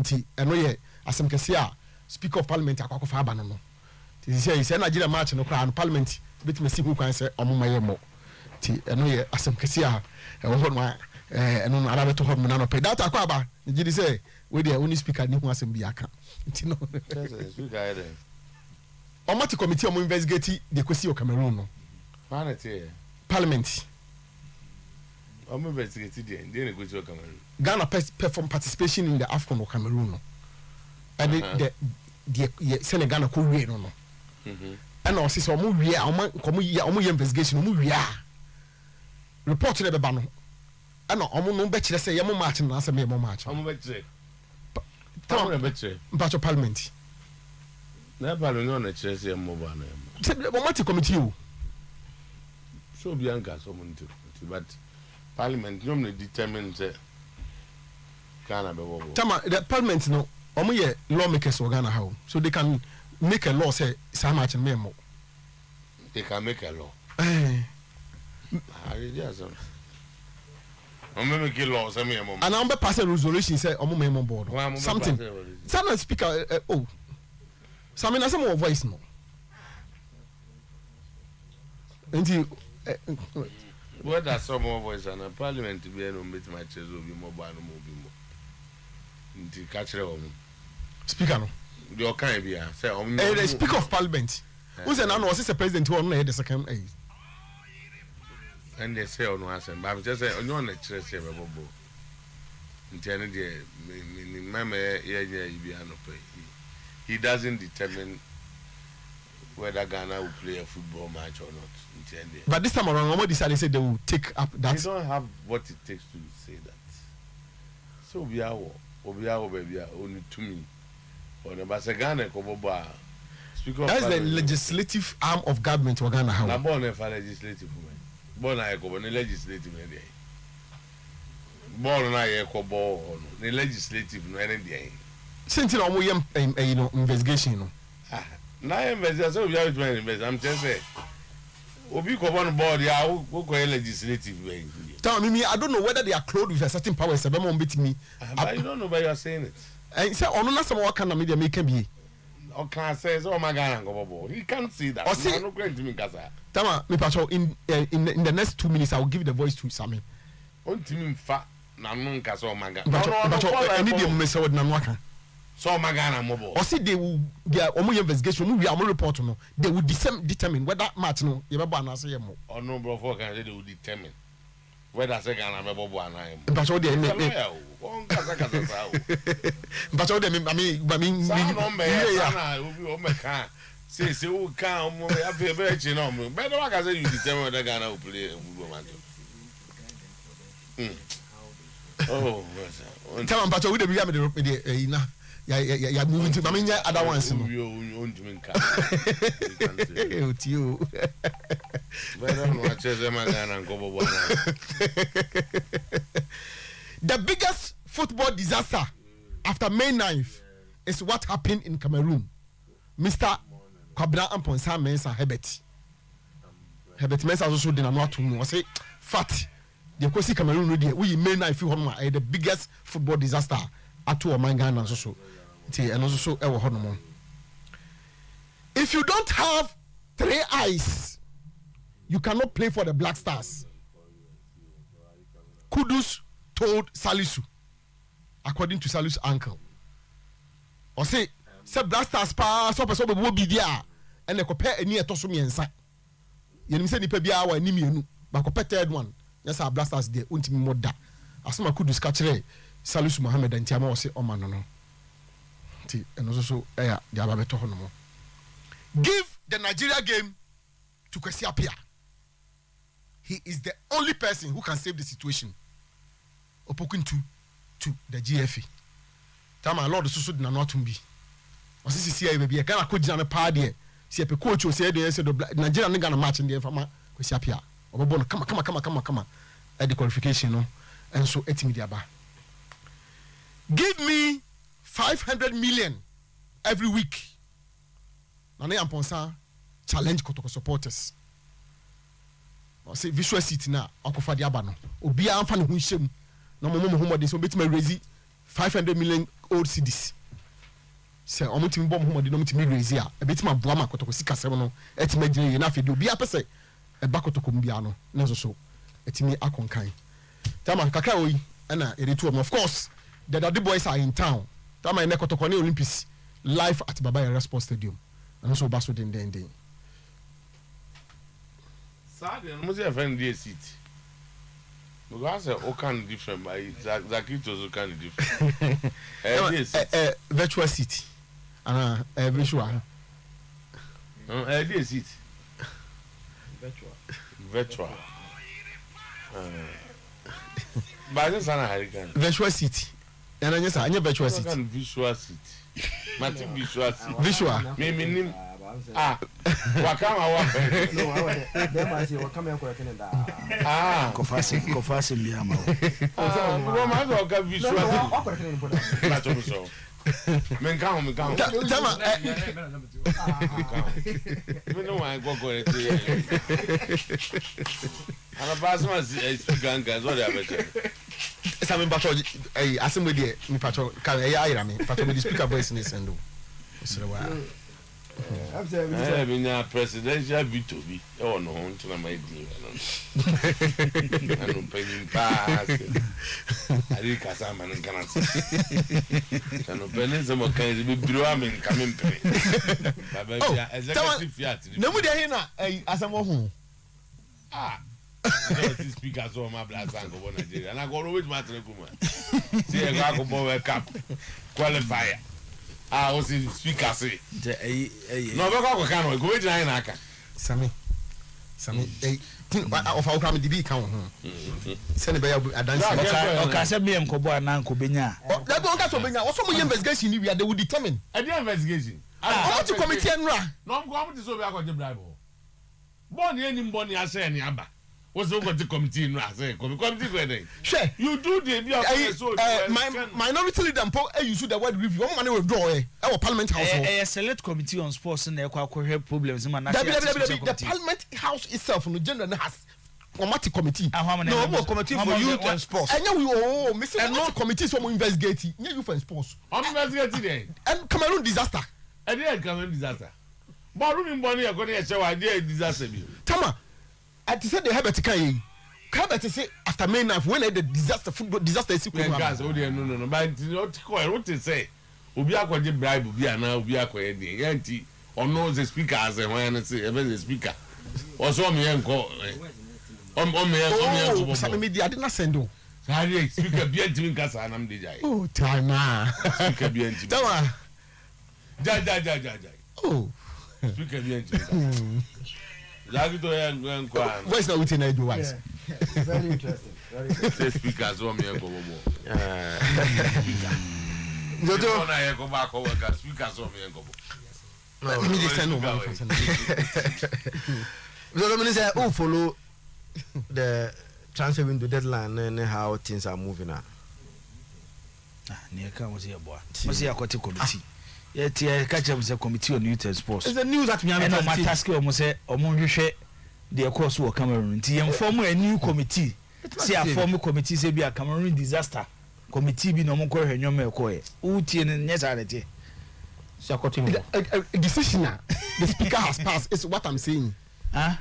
nti eno ye asem kese a speaker of parliament akwakofa aba no ti say Nigeria match no kra no parliament bit me si hu kwan say omomaye mo ti eno ye asem kese a wo ho no eno na arabeto ho na no pe data akwa aba ngi di say we dey only speaker ni hu asem bi aka nti no speaker there omati committee o investigate the kwesi o Cameroon no parliament I'm investigating the kwesi o Cameroon Ghana perform participation in the AFCON of Cameroon no and the Senegal ko wie no no and o say omo wie omo investigation omo wie report le beba no and omo no be kire say yemo match na say yemo match omo be kire mpacho parliament na parliament na kire say yemo ba na yemo say omati committee o so bianca so muntu but parliament no determine say Ghana be wo tama the parliament no omo ye lawmakers of Ghana how so they can make a law say so much memo they can make a law I just omo make a law say memo and am be pass a resolution say omo memo board something some speaker some say more voice no until what are some more voice and parliament be no meet my chairs obi mo ba no mo bi mo nti ka kire o speaker no the okan bia say the speaker of parliament who say now no say president who no the second and they say no answer but just say onyo na kire say be bobo nti ene de mama ye bia no pay he doesn't determine whether Ghana will play a football match or not. But this time around, nobody decided they will take up that. They don't have what it takes to say that. So Obiawo baby only to me. Or the Basagana Koboba. That's the legislative arm of government for Ghana. How? I'm born for legislative woman. Born I go on the legislative media. Born I go on the legislative no any day. Since you know investigation. Na investigation so we have to invest. I'm just saying. Obi ko on board ya who go legislative way. Tell me I don't know whether they are clothed with a certain power. Say be beat me. But you don't know why you are saying it. And say ono na some work na media make be. O can say so Magana go bobo. He can't see that. No going to me kasa. Tama me pacho in the next 2 minutes I will give the voice to Sammy. On timi fa na no kasa o Magana. Pacho any dey me say word na no aka. So Magana mobo. Or see they will their omo investigation we am report no they will determine whether match no ye be bo na say ye mo. Or no bro for can they will determine whether say Ghana be bo ana ye mo. Pacho dey me. On kasa sa o. Pacho dey me sa no me na obi o me kan say o kan omo ya fe be chi no mo. Be no ka say you determine whether Ghana will play football match. Oh, tell me Pacho we dey be am the na ya moving to maminya other ones no Otuo the biggest football disaster after May 9th is what happened in Cameroon. Mr. Kwabena Amponsa Mensah Herbert Mensah also did not to know say fat the Kosi Cameroon we May 9th the biggest football disaster Ato Ghana so and also so if you don't have 3 eyes you cannot play for the Black Stars. Kudus told Salisu according to Salisu's uncle or say Black Stars pa so person be be there and they compare any etoso miensa yenim say nipa bia wa ni mienu ba compare third one yes our Black Stars there untimi moda asema Kudus ka kire Salisu Mohammed antiama o say o ma no ti eno so ya dia ba beto hono mo give the Nigeria game to Kwesi Appiah. He is the only person who can save the situation. Opokin to the GFA. Tama Lord so na no atumbi. Osisi sia baby Ghana ko gina me pa de. Si epe coach o say dey say Nigeria no Ghana match dey fama Kwesi Appiah. Obobo no kama at the qualification no and so etimi dia ba. Give me 500 million every week. Nana Amponsa challenge Kotoko supporters. I say visual seat na akofa dia ba no. Obi amfa ne ho hyem. Na mo mo de so betima raise 500 million old CDs say omutimi bom ho de no mutimi raise a ebetima boa ma kotoko sika sem no etima gire na afedi obi apese e ba kotoko mbia no na so etimi akonkan tama kaka oyi na eretu of course the daddy boys are in town tama ene kotoko ne Olympics live at Baba Yara Sports Stadium and so baso den sad no mo say friend dey seat because all kind different by Zakito kind different virtual seat and visual dey seat virtual but this ana hurricane virtual seat and anya sa anya virtual seat visual seat mati visual seat visual me nim wakama wa no dem as you come here da kofasi mbiama wo ma do ka visual na to so men kan tama me no wa go go re ana basma ganga so dey abete sami bacho asemwe dey mi pacho kan ayira me pacho me speaker voice ni sendo osere wa binya presidential veto bi e wono ho ntuna mai di anu penin pass ari kasa man kana anu penin se mo kan bi biro amen kamen pe baba bia executive fiat na mu dey na asemo ho the speaker so ma blasa go bo Nigeria na go wait ma tere kuma see e go bo World Cup qualifier o si speaker say no be ko kan no go wait na ina aka sami of our crime DB kan ho se ne be adansi o ka se me enkobo anan ko benya that don't so benya wo so mo investigation ni we they will determine the investigation what committee enra no go am to so be akọ bribe bon eni mboni ase ni aba what's the committee no ase committee go dey sure you do the be so minority leader mpo use the word review one man withdraw our parliament house select committee on sports na ekwa problems man na the parliament house itself no general has committee no committee for youth and sports and we missing no committee so investigate youth and sports investigate there and Cameroon disaster Cameroon disaster but room mboni e ko na che wa dey disaster bi tama at said the Herbert Kai Herbert say after May 9th when the disaster is no but what to say obi akwaje bribe obi ana obi akwaye dey yanti ono the speaker as when say the speaker also me enko oh some media did not send o sorry speaker bi antimi nkasa na mde jai oh time speaker bi antimi tama ja oh speaker bi antimi Zakito yan kwa voice na within I do wise very interesting say speaker so me enko bobo Jojo na ye ko ba ko work speaker so me enko bobo me dey send over so the minister who follow the transfer window deadline and how things are moving now near come was here boy was here committee yet catch up the committee on youth and sports it's the news that me and my task almost say omonhwehwe the course wo Cameroon ti inform a new committee see a form committee say be a Cameroon disaster committee bi no mo ko hwenyo me ko e utie ne nyesarete so decision the speaker has passed is what I'm saying I'm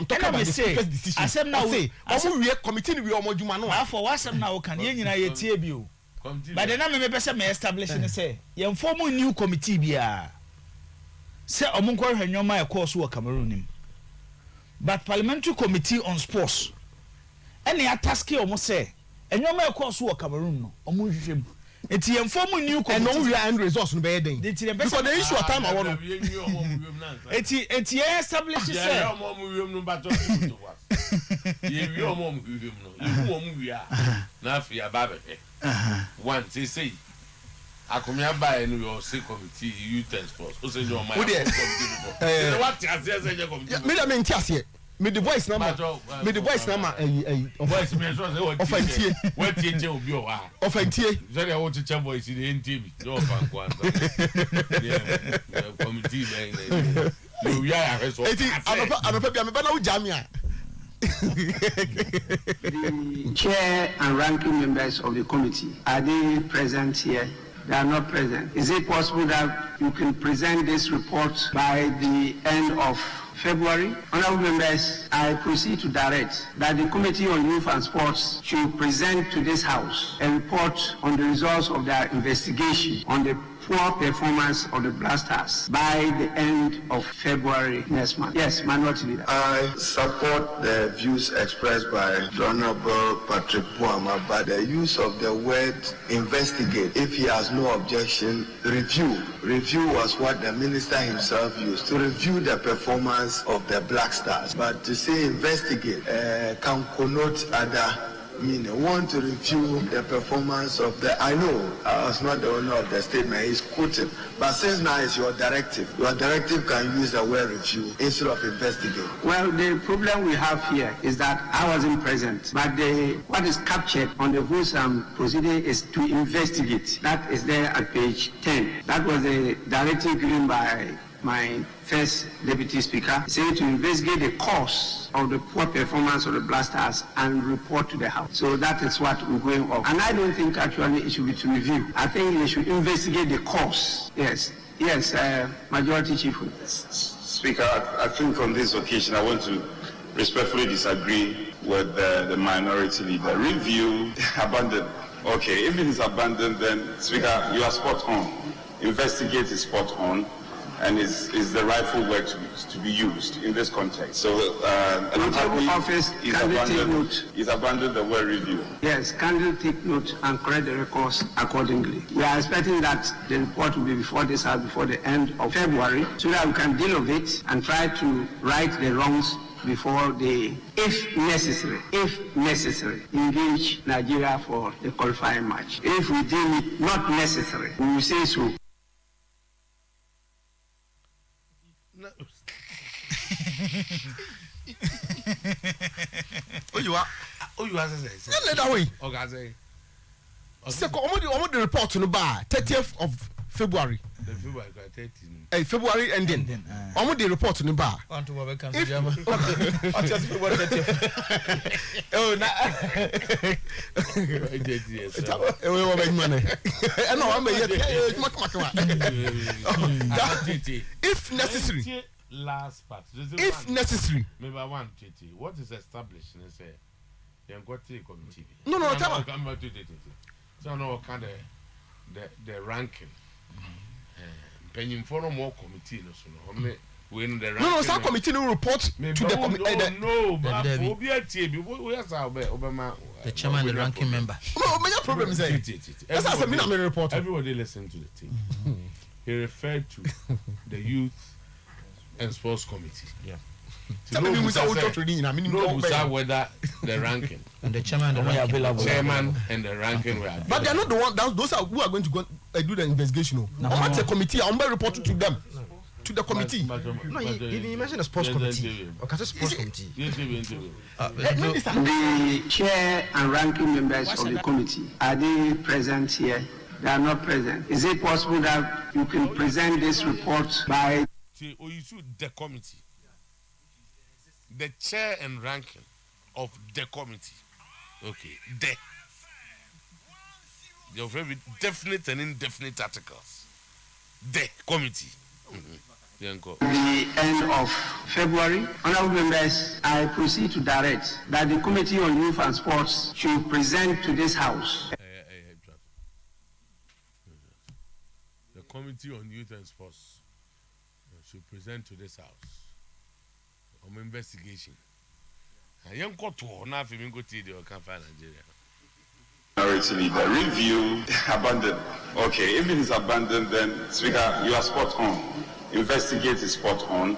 talking about the speaker's decision. Asem na say we committee we omoduma no afọ wasem na wo kan ye nyina ye tie bi o but the name me pese me establish ne say ye form new committee bia say omonko hwenwoma e course wo Cameroon nim but parliamentary committee on sports any task e omo say enwoma e course wo Cameroon no omo hwehwem enti ye form new committee and no we end results no be dey because the issue of time I want enti ye establish say omo mu wiem no bato ye wi omo mu wiem no you omo wi a na afia ba be one say akomia ba enu your say committee youth and sports o say your mind committee what as say committee me da me ntiase me the voice number voice me so say ofantie what tie obi o wa ofantie so dey what tie voice dey ntb no fan kwanta committee ben you we are so eti anopa bia me ba na wo jamia. The chair and ranking members of the committee, are they present here They are not present. Is it possible that you can present this report by the end of February? Honorable members, I proceed to direct that the Committee on Youth and Sports should present to this House a report on the results of their investigation on the poor performance of the Blasters by the end of February next month. Yes, Minority Leader. I support the views expressed by the Honorable Patrick Puama, but the use of the word investigate, if he has no objection, review. Review was what the minister himself used to review the performance of the Black Stars. But to say investigate can connote other meaning. Want to review the performance of the, I know I was not the owner of the statement, he's quoted, but since now it's your directive can use the word review instead of investigate. Well, the problem we have here is that I wasn't present, but what is captured on the rules and procedure is to investigate. That is there at page 10. That was the directive given by my first deputy speaker, saying to investigate the cause of the poor performance of the Blasters and report to the House. So that is what we're going off. And I don't think actually it should be to review. I think they should investigate the cause. Yes, Majority Chief. Speaker, I think on this occasion I want to respectfully disagree with the minority leader. Review, abandon. Okay, if it is abandoned, then Speaker, you are spot on. Investigate is spot on, and is the rightful word to be used in this context. So, office, is abandoned the word review. Yes, kindly take note and correct the records accordingly. We are expecting that the report will be before this house before the end of February, so that we can deal with it and try to right the wrongs before they, if necessary, engage Nigeria for the qualifying match. If we deem it not necessary, we will say so. You are say that way. Okay, So, the report no bar 30th of February. the February 13. February ending. The report no bar. Want to work on If- just February 30th. Oh, na. If necessary. Last part. If necessary. Maybe I want to what is established and say you got a committee. No, tell me. So I know kind of the ranking. Penny for more committee no so when the ranking. No, some committee will report to the committee. No, but we are Obama. The chairman, the ranking member. No, my problem is that. That's as a minute report. Everybody listen to the team. He referred to the youth and sports committee. Yeah. Tell me whether the ranking And the chairman, the ranking available. chairman and the ranking were available. But they are not the one. Those are who are going to go do the investigation. I'm a committee. I'm going to report to them, to the committee. No, you mentioned a sports committee. Okay, so sports committee. The chair and ranking members of the committee, are they present here? They are not present. Is it possible that you can present this report by The committee, the chair and ranking of the committee. Okay, there will be definite and indefinite articles. The committee. the end of February? Honorable members, I proceed to direct that the Committee on Youth and Sports should present to this House The Committee on Youth and Sports should present to this House on investigation. I am got to now if you go to the Campaign Nigeria. Minority leader, review, abandon. Okay, if it is abandoned, then Speaker, you are spot on. Investigate is spot on,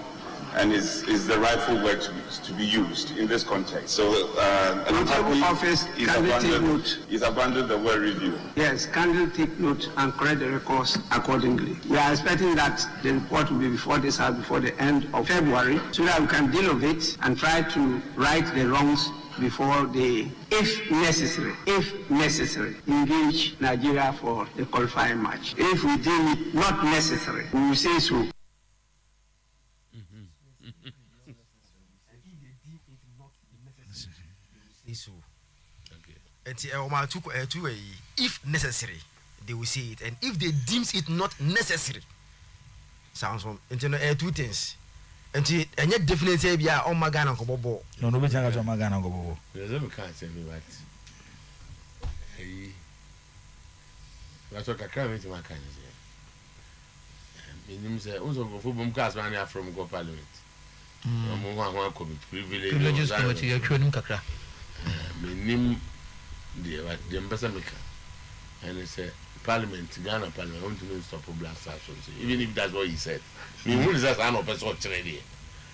and is the rightful word to be used in this context. So, office, is abandoned the word review. Yes, kindly take note and correct the records accordingly. We are expecting that the report will be before this house before the end of February, so that we can deal with it and try to right the wrongs before they, if necessary, engage Nigeria for the qualifying match. If we deem it not necessary, we will say so. If necessary, they will say it, and if they deems it not necessary, sounds from two things. And yet definitely say yeah, oh my God, Uncle Bobo. No, no, better than my gun, Uncle Bobo. There's a can't say me right. That's what I can't make my kind of say. Say, also go for class man from go Parliament. One could be privileges committee, you're showing Kakra. Minim the ambassador. And he said, Parliament, Ghana Parliament, I want to stop blast. Even if that's what he said. Me who is that an officer already?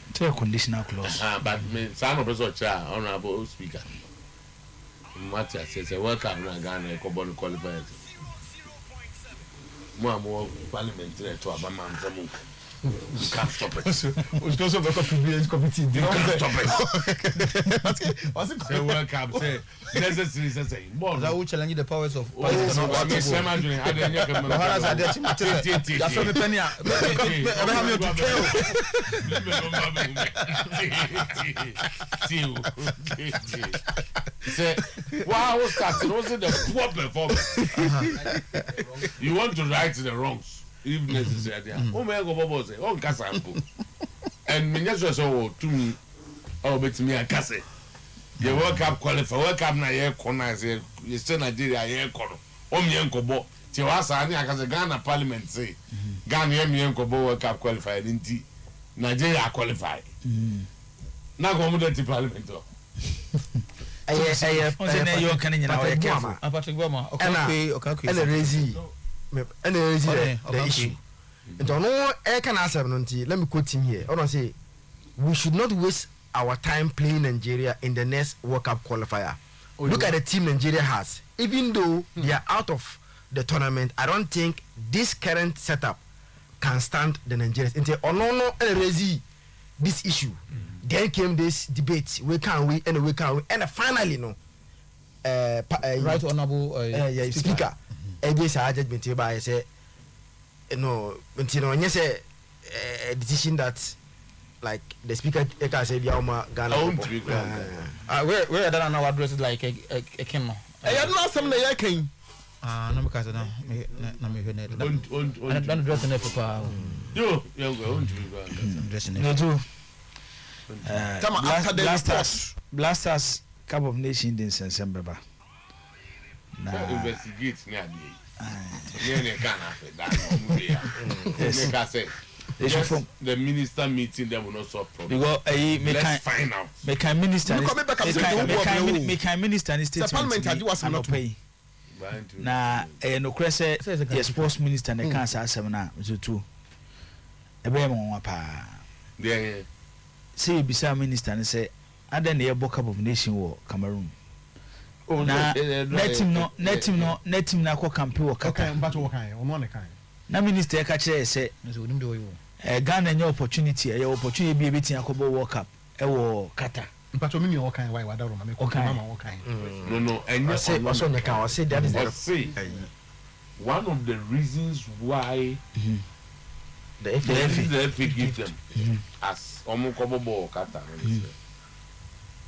It's a conditional clause. But me son officer chair, honorable speaker. Matthias says, welcome to Ghana, Cobon qualified. More parliamentary to Abaman Zamu. You can't stop it. It's also a privilege committee. You can't stop it. Say welcome, say necessary, say more. That will challenge the powers of I mean, some are doing. I didn't know. Say, wow, what's that? Was it the poor performance? You want to right the wrongs. If necessary, oh my God, say, oh, Casampo, and Minister so to me, oh, but me a Casse. You work up qualify, work up na year corner, say, you still Nigeria, year corner, oh, me uncle Bo, Tiwasa, as a Ghana Parliament say, Ghana, me uncle Bo, work up qualified, indeed, Nigeria qualify. Now go to the Parliament. Patrick Boma, okay, and the issue. Don't know, I can answer. Let me quote him here. I don't say we should not waste our time playing Nigeria in the next World Cup qualifier. Look at the team Nigeria has. Even though they are out of the tournament, I don't think this current setup can stand the Nigerians. This issue. Then came this debate. We can we and we can we and finally no. Right honorable speaker. This judgment by say no, yes, a decision that like the speaker can say Ghana. Where I don't know what address like a camo. I don't know some day I came. No, because I don't dress in Africa. You go dressing Blasters Cup of Nations in December. Investigate the minister meeting them will not solve problem. Let's find out. Make minister statement. Na no crese yes sports minister na kan sa asem na so too. Ebe mo pa. There say bisa minister ne say ada na Cup of Nation wo Cameroon. Na netim na ko campaign wo kaka mbato wo kan ono ne kan na minister ka kire say Ghana nye opportunity opportunity bi ebetin akobo World Cup e wo Qatar mbato mimi wo kan why wada roma me ko mama wo kan no and say also ne kan say that is one of the reasons why the FA give them as omukobo Qatar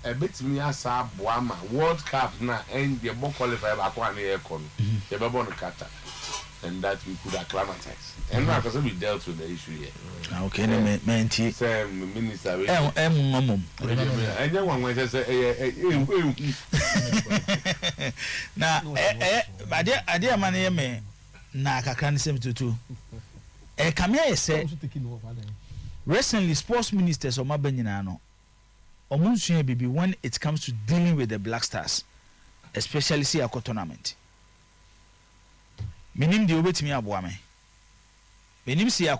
a bit me as a Boama World Cup na and the more qualified back one year con the Babon Qatar, and that we could acclimatize. And now because we dealt with the issue here. Okay, Menti. Say minister. And then one went to say, now, I dear money me na kakran sem tutu. Come here say recently sports ministers of Mabenina Bibi when it comes to dealing with the Black Stars, especially see a tournament. Meaning the obey to me abuame. Meaning see a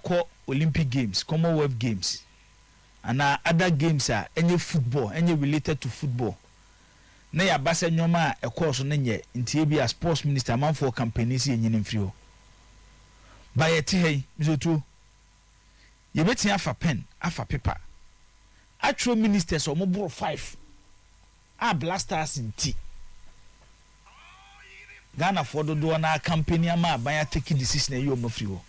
Olympic Games, Commonwealth Games, and other games are any football, any related to football. Na ya basa nyoma a course on nye inti a sports minister man for campaigns in Yenfrio. By a tea, Mizotu. You bet afa pen, afa paper. Actual ministers or mobile 5 are blasters in tea. Ghana for the door na company ama by taking decision you mafrio.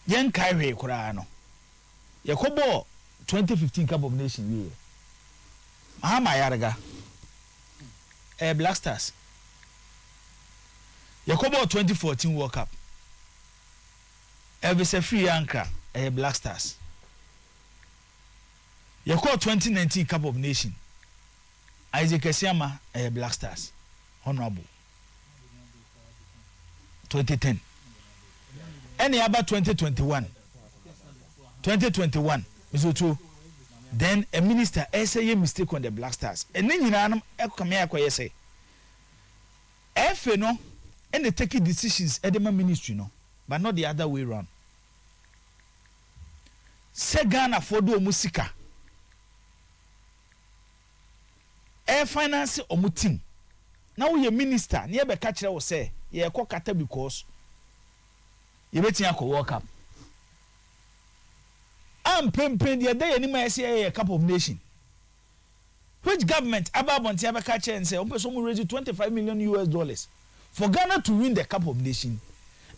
Yen Kyrie Kurano. Yakobo 2015 Cup of Nations year. Ahama Yaraga. Blasters. Yakobo 2014 World Cup. Elvis a free anchor, Black Stars. Yakobo 2019 Cup of Nations. Isaac Esiama, Black Stars. Honorable. 2010. Any about 2021. 2021. Mizutu. Then a minister say a mistake on the Black Stars. And then you know, I say, no, and they take decisions at the ministry, no, but not the other way around. Say Ghana for do musika. Air finance or muting. Now we a minister, near the catcher will say, yeah, kata because you bet you World Cup. I'm paying the day anymore say a Cup of Nation. Which government about Montiaba catcher and say, someone raise $25 million for Ghana to win the Cup of Nation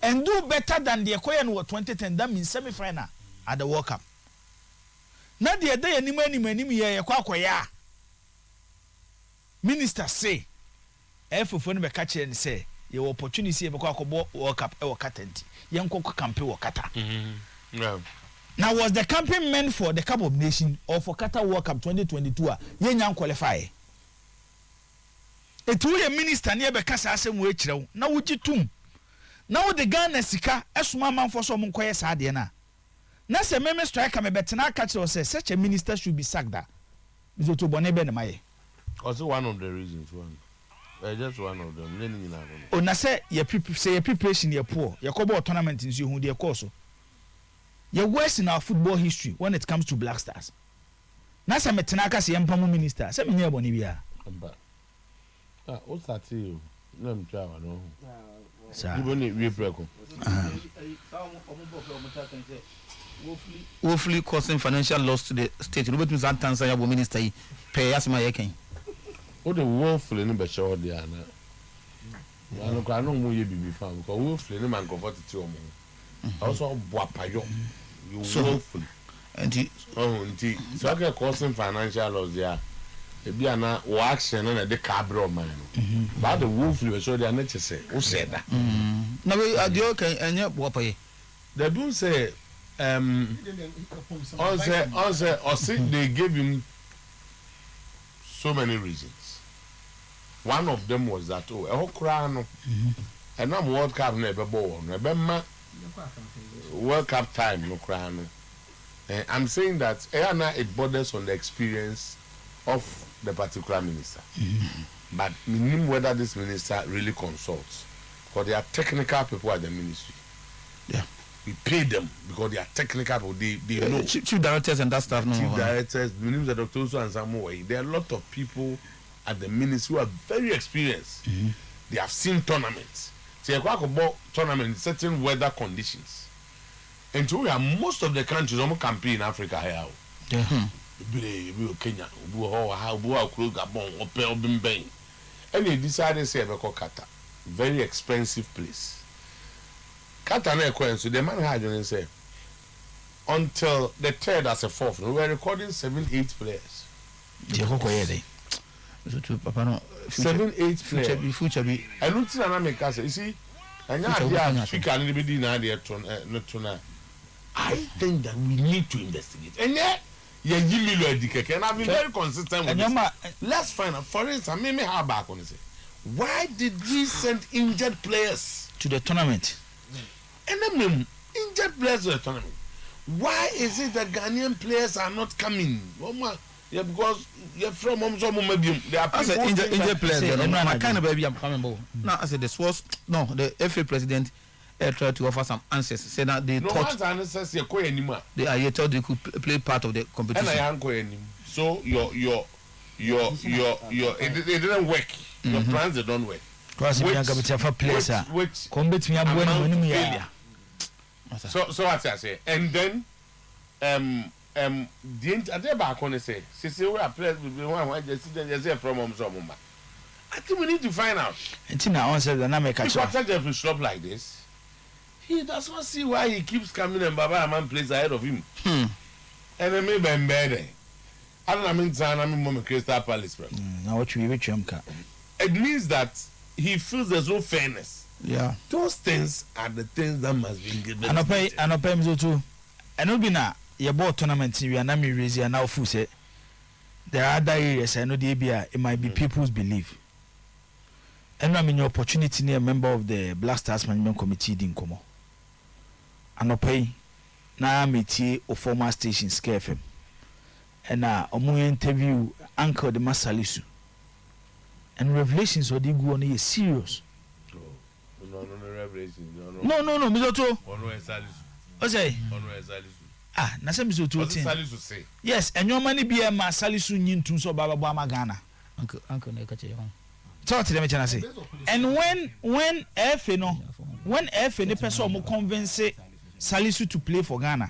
and do better than the Korean War 2010, that means semi-final at the World Cup. Now the day anymore ya minister say, for the catcher and say, your opportunity to World Cup or Katenti, young Coco campaign or Kata. Now, was the campaign meant for the Cup of Nations or for Qatar World Cup 2022? Young qualify. It will a minister near Bekasa Asem Wechrow. Now, would you too? Now, the Ghana Sika, as Mamma for some Koya Sadiana. Nasa Meme Striker, me better catch or say such a minister should be sacked. Mr. Bonebe. Also, one of the reasons, just one of them. Oh, Nasa, your people say a preparation, you're poor. Your Kobo tournament is you who dear course. You're worse in our football history when it comes to Black Stars. Nasa metenaka si Acheampong minister. Say me nyebo ni bia. What's that to you? No, I'm trying. No. Sir. You want we break. Woefully causing financial loss to the state. Robert Muzan Tanzania minister pay as my yeken. What the woefully no be sure there na. I no mo ye bibi fan because woefully no man comfort to you. Also boapayo. You woefully. And so I can causing financial loss there. Ebi ana o action na de cabro man. But the woefully we sure there na say. Who said that? Now we adio can enye boapaye. They do say also they gave him so many reasons. One of them was that and I'm World Cup never born. Remember World Cup time no crown. I'm saying that it borders on the experience of the particular minister. But meaning whether this minister really consults. Because they are technical people at the ministry. Yeah. We pay them because they are technical people. They know. Chief directors and that stuff. Chief directors, the names of Dr. Uso and Samuel. There are a lot of people at the ministry who are very experienced. They have seen tournaments. So you talk about tournament in certain weather conditions. And so we are most of the countries almost campaign in Africa here. Yeah. Kenya, Gabon, and they decided to say Qatar. Very expensive place. Qatar, so the man had and say until the third as a fourth, we were recording 7-8 players. 7-8 players. Future be. I looked at America. You see, and I think that we need to investigate. And yet, and I've been very consistent with this. Let's find out. For instance, maybe how back on it. Why did we send injured players to the tournament? And then injured players to the tournament. Why is it that Ghanaian players are not coming? Yeah, because you're from maybe they are people injured players. I kind of baby I'm coming. Now I said the sports. No, the FA president tried to offer some answers. Said that they thought they are yet they could play part of the competition. So your it didn't work. Your plans they don't work. So what I say, and then the other back on say, we are players just from I think we need to find out. If Jeffrey Slop like this, he does not see why he keeps coming and Baba Man plays ahead of him. And then maybe I'm better. I don't mean Crystal Palace. Now what you it means that he feels there's no fairness Yeah. Those things are the things that must be given. And I pay so too. And no be na your ball tournament we are na me raise and now full say there are other areas I know the ABA it might be people's belief. And I mean your opportunity near a member of the Black Stars Management Committee din komo. And I pay na metie o former station SKFM. And omu interview Uncle the Masalisu. And revelations or they go on is serious. No, revelations. No, Mizoto. Salisu. Ah, na se Mizoto. Salisu say. Yes, and your money be a Salisu nyintum so baba bama Ghana. Uncle na kache hon. Talk to them chana say. And when FA no, when FA ne person mo convince Salisu to play for Ghana.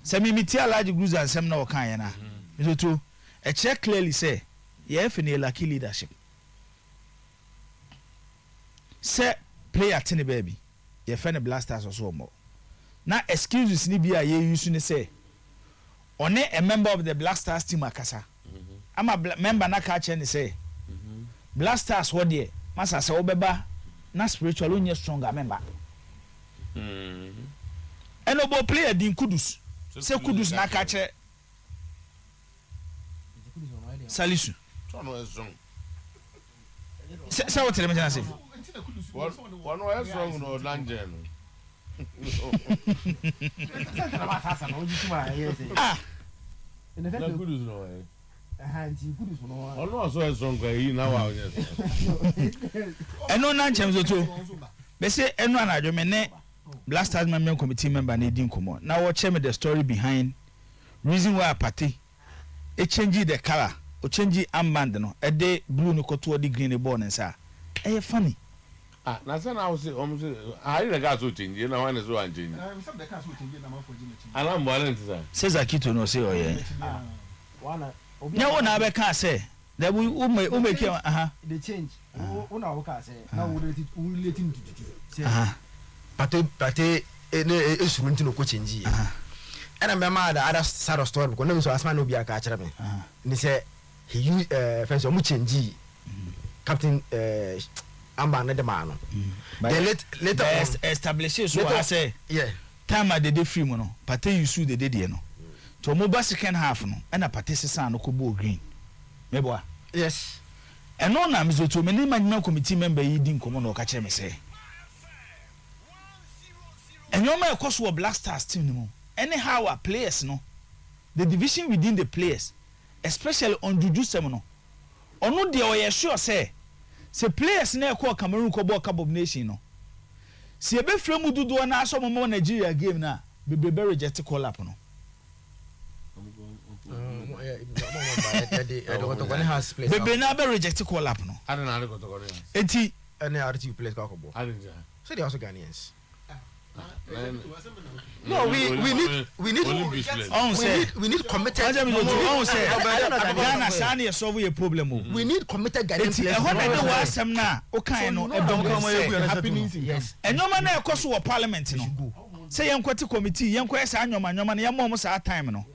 Se me metia large groups and sem na o kan ya na. Mizoto, a check clearly say, ye FA ne lucky leadership. Say player tini baby ye friend Blasters or so more now excuses ni be a ye use ni say one a member of the Black Stars team akasa I'm a member na catch ni say Blasters what there masa say obeba na spiritual onye stronger member and obo player din Kudus say Kudus na catch Salisu say what tell me say one way strong no danger no. Ah. Na Kudus no eh. Kudus no. Ono so strong guy now wa onye. Eno na nchem zo to. Be say eno anadwo me ne Black Stars Management Committee member na din komo. Now watch me the story behind reason why party e change the color, o change armband no. E dey blue no koto di green ball nsa. Eh funny. Ah, na say na say I the gas so change na one so an change. Some the gas so change na man for change. Ana mo alent say. Says Akito no say oye. Nya wona be kan say that we make the change. Una wo ka say na wo relating to pate esurunti no ko change. And I'm mad at other side of story because no so asma no be aka kire me. Ni say he use first o mu change captain Amba na the man. Later establishes so I say yeah time at the day free no pate you sue the day no to mobile second half no and a pate sesa no ko ball green meboa yes and no na mizo to me management committee member yi din komo no ka kire me say and your man course wo Black Stars team no anyhow our players no the division within the players especially on juju sem no ono de o ye sure say players na call Cameroon ko ball Cup of Nation no se e be fremu dudu na aso mo Nigeria game na be reject call up no be na be reject call up no I don't know go to go enti any RTU players ka ko ball I don't know so they also Ghanaians No, we need we need committed. Ghana sani e solve a problem. We need committed guidance. E ho na dey wa asem na o kan no e don come happening. Yes. Enyoma na e koso wo parliament no. Say yen kwati committee yen kwa sa anyoma na yen mo sa time no.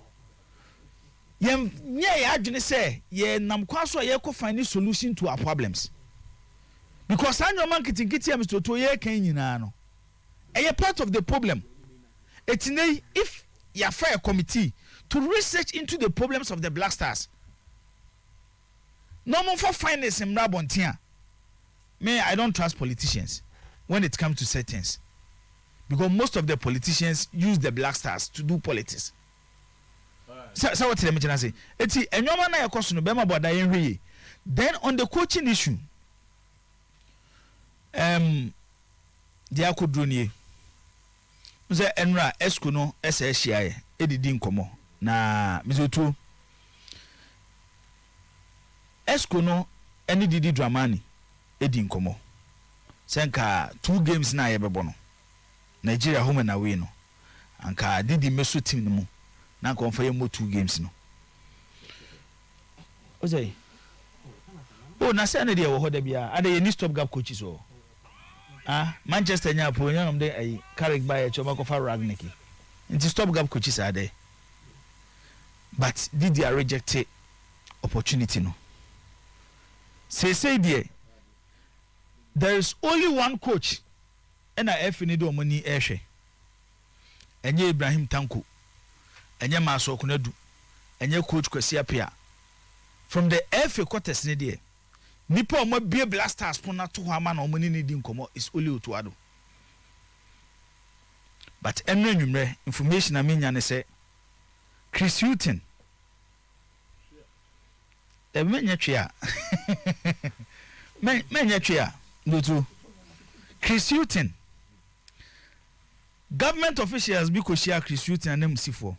Yen nye ya adwene say ye nam kwa so ye ko find a solution to our problems. Because anyoma nkitinkiti am to ye kan nyina no. A part of the problem. It's if you fire a committee to research into the problems of the Black Stars. No more for finance in Rabontia. I don't trust politicians when it comes to settings. Because most of the politicians use the Black Stars to do politics. So what let me say? It's a normal na question bema boda yenhwe. Then on the coaching issue, they are could Mze enra esku no SSCI edidi nkomo na mizotu esku no eni didi dramani edi nkomo senka 2 games na yebebo no Nigeria home and away no anka didi meso team no mu na ko mfa yemo 2 games no ozai na se na de wo hoda bia ada ye ni stop gap coaches o Manchester nya po nya ngam de ai Carrick by choma ko fa Ragniki nti stop gap coaches are there but did they reject opportunity no say there is only one coach ɛna efi ne de omoni ehwe enye Ibrahim Tanko enye Maso Kunadu enye coach Kwesi Apia from the FA quarters ne de nipa omo bie Blasters pona to ho ama na omoni ne di nkomo is only Otuo Ado but enno nwumre information amenya ne say Chris Hutton menya twea menya twea ndotu Chris Hutton government officials bi ko share Chris Hutton anem sifo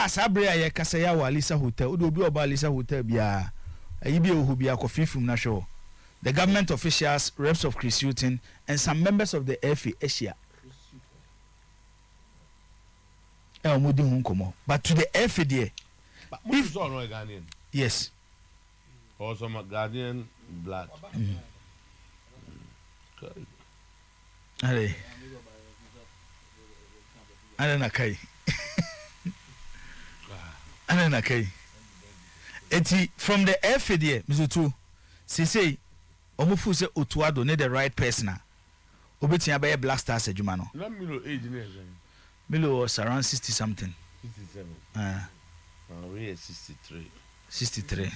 sabre aye kasa ya wa Alisa Hotel odo obi oba Alisa Hotel bia ayi bi ohu bia ko fifim na show the government officials reps of Chris Hutton and some members of the FA Asia mudi hu nkomo but to the FA there if so no Ghanaian yes also Ghanaian blood ale na kai eti from the FA there Mr. say omufu say Otuo Ado ne the right person obetia be Blasters adwuma no na Milo age ne Milo was around 60 something 67 we are 63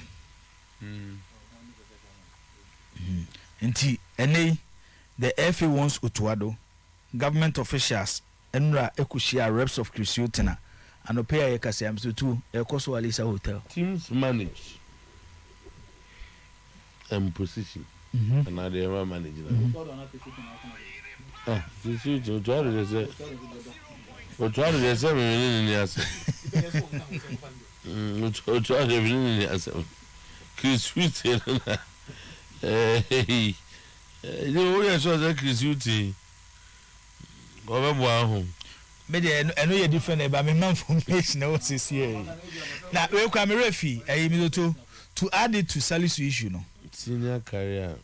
Nti ene the FA wants Otuo Ado government officials enra ekushia reps of Chris Hutton and opea ye kase am so too e koso Alisa Hotel teams manage and position and now they are managing this is Otuo Ado they say me ni ase Otuo Ado me ni ase Chris Hutton you we so that Chris Hutton go be home me dey eno ye different about me man information na what is here na we kwa me refi mi to add it to Salisu issue no senior career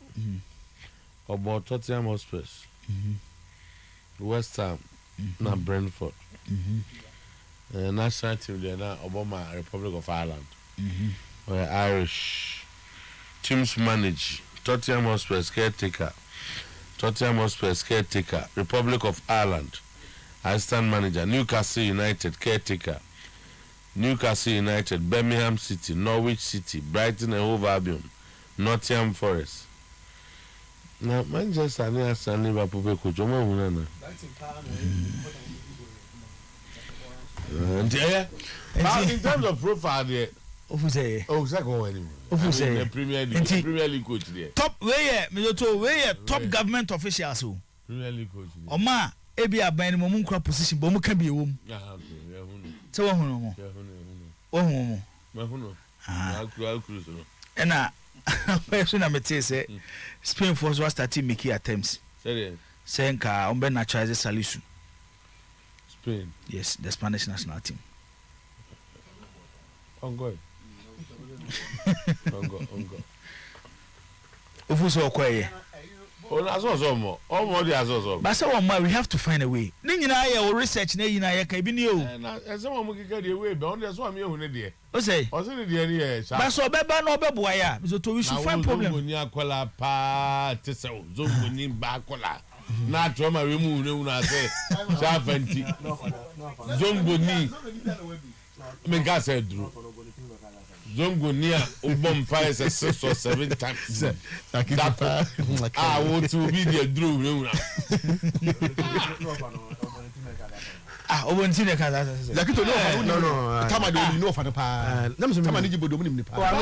about Tottenham Hotspur West Ham na Brentford national team there na Obama Republic of Ireland or Irish teams manage Tottenham Hotspur caretaker Republic of Ireland assistant manager Newcastle United caretaker Newcastle United Birmingham City Norwich City Brighton and Hove Albion Nottingham Forest na Manchester ni Arsenal Liverpool be ko jomo hu na in terms of profile there ofuse go anyway ofuse Premier League coach there top we top government officials o Premier League coach oma ebi aban mo mun kra position bo mu ka bi ewom se wo hunu mo ma hunu akuru so ena we so na mete se Spain force was starting making attempts say nka on be naturalize Salisu Spain yes the Spanish national team ongo ofuso okoye but so we have to find a way ni nyina ya research na nyina ya ka bi ni o na some mo kika dey way be on dey so am ehun dey o say ne dey ni e but so beba na obeboa ya so to we should find problem ni akola pa tese o zongo ni ba akola na trauma we mu ne na say sha fanti zongo ni me ga say dru zongo ni a ubom fire 6 or 7 times that what to be the dru ne obonti ne kaza zakito no tama de no fa pa tama ni jibodo mu ni pa ba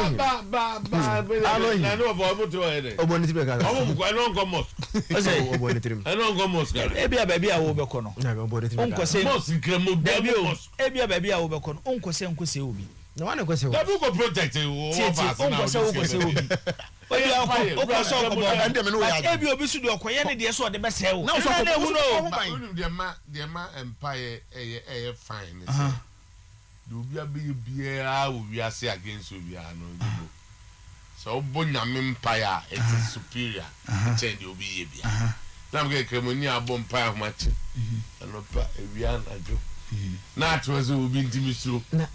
na no for mo to he obonti be kaza omo ko no nko mos obonti trim no nko mos ka ebia ba wo be ko no obonti trim onko se mos kremo mos ebia ba wo be ko no onko se obi no one ko se da bu ko protect wo pass na onko se obi o so ko ebia obi su de okoye ne de so de be se wo na so ko hu no de ma empire e fine do bia bia wo bia say against obi no so bonya empire it is superior change the obi ye bia na mge kremoni abo empire match no pa ewia na jo na atweze obi ntimi so na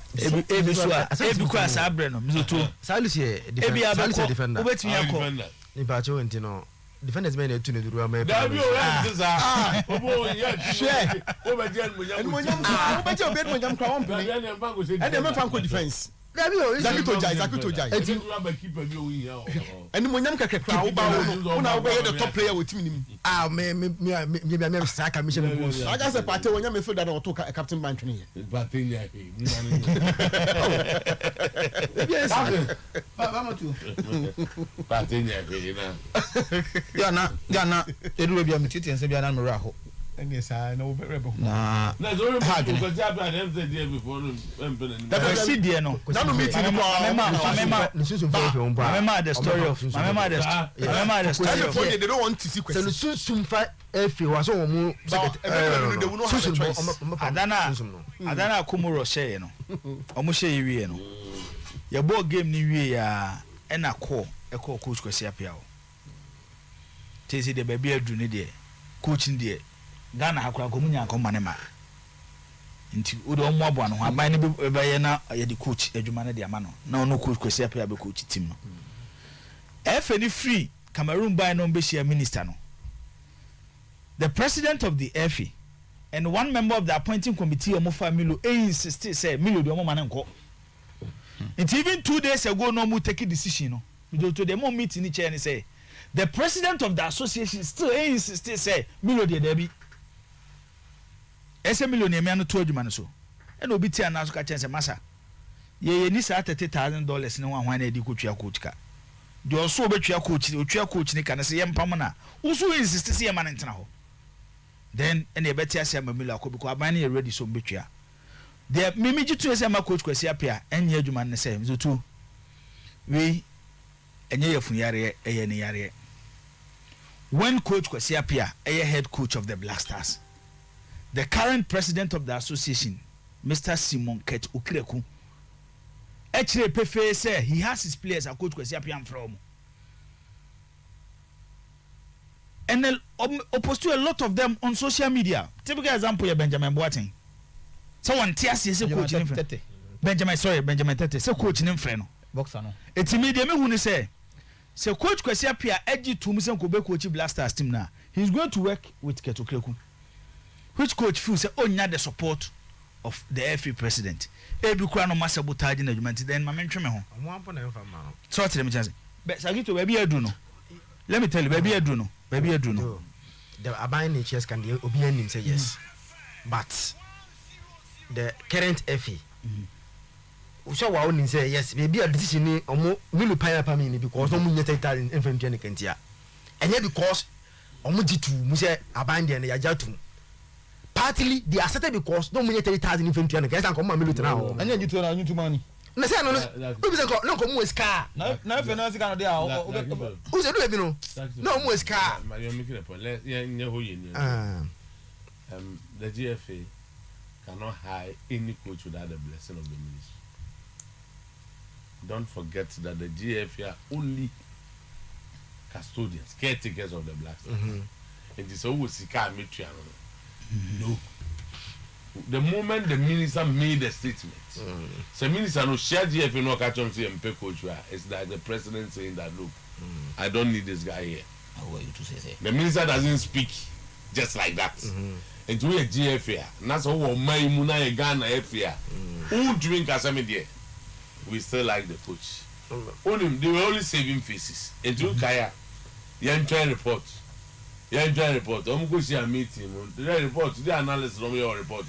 ebi so ebi kwa sabre no mzoto Salisu defender obetimi akọ ni ba cho enti no defenders men to the room. Dabi o ya this ah. Obo ya share. O be je mo And when you bet your bed when you come on, and the man from defense. Dabi o Zakuto Jai. And when you can crowd about the top player with him. Ah, me strike a mission. I just a party when you feel that I took a Captain Bantony. Yes, Ghana, it will be a material and Sabian and Maraho. And yes, I know very well. Nah, that's all hard because I had the day before. That's a CD, no. Now meeting remember the story of they don't want to see questions. Was almost Adana Kumuro share no. Omushe yiwe no. Your ball game ni wie ya na call coach kwesi apia o. Tezi de baby adu ne de coaching de Ghana hakura komunya akoma ne ma. Nti wo de omo abo no aban ne be ye na ye de coach adwuma ne de ama no. Na ono coach kwesi apia be coach team no. Efe ni free Cameroon by no be share minister no. The president of the FA and one member of the appointing committee omofa Milo insisted say Milo de omo man nko. It even 2 days ago no mu take a decision no. We to the more meeting in chair and say the president of the association still insisted say Milo de Debbie. Ese Milo ne me anu to adwuma no so. E no bi tia na so ka chen say masa. Ye ni sa $30,000 ne wan na edi ko twia coach ka. De oso obetwia coach ni ka na say yempam na. Uso insist say yema ntena ho. Then ene betia say Milo akọ because aban na ready so betwia. The mimiji to say my coach kwesi apia enye adwuma ne say mzotu we enye yefun yare eye ne yare when coach kwesi apia head coach of the Black Stars, the current president of the association Mr. Simon Ket Okreku actually prefer say he has his players a coach kwesi apia from and opposed to a lot of them on social media. Typical example ya Benjamin Boateng. Someone tears say coach in front. Benjamin Tete say coach in front no. Boxer no. Eti me dey me hu ni say coach Kwesi Apia agi to me say ko be coach Black Stars team na. He's going to work with Ketokreku. Which coach feel say onya the support of the FA president. E bi kura no ma sabotage na adwuma then ma mentwe me ho. Omo ampo na emfa ma no. So tell me chance. But Sagito baby adu no. Let me tell you baby adu no. Baby adu no. The aban natures can obi anim say yes. But the current FA so wa oni say yes maybe a decision ni omo will pay up me because omo nyeta ita infantry ne kantia enye because omo jitu mu say abandon na yajatu partly they accepted because no nyeta ita infantry ne kantia ko ma military na ho enye jitu na nyutu mani na say no be say no ko mu ska na fe na sika no dey a o say do e bi no no mu ska you making a point nye ho ye ni the GFA cannot hire any coach without the blessing of the ministry. Don't forget that the GFA are only custodians, caretakers of the Black Stars. It is always Sika Mitriano. No. The moment the minister made a statement, the minister no share GFA no catch on to MP coach. It's like the president saying that look, I don't need this guy here. The minister doesn't speak just like that. And we a GFA, and that's how my Muna Ghana FA. Who drink as we still like the coach. Only they were only saving faces. And to Kaya, you try report. Go see a meeting. The report, the analysis of your report.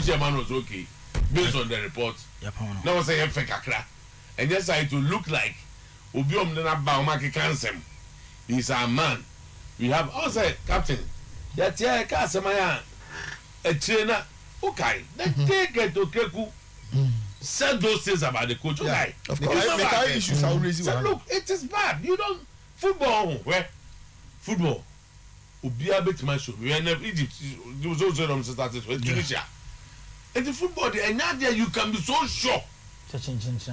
Chairman was okay based on the report. Now was a fake crack. And just I to look like Ubiom Dana Baumaki Kansem. He's a man. We have also captain. That yeah, Kasamaya, a trainer. Okay, then take it to Keku. Said those things about the coach. Okay, of course, issues are raising. Look, it is bad. You don't football. Where football? Ubia bet my show. We are in Egypt. You was also started with Tunisia. And the football, and now there you can be so sure.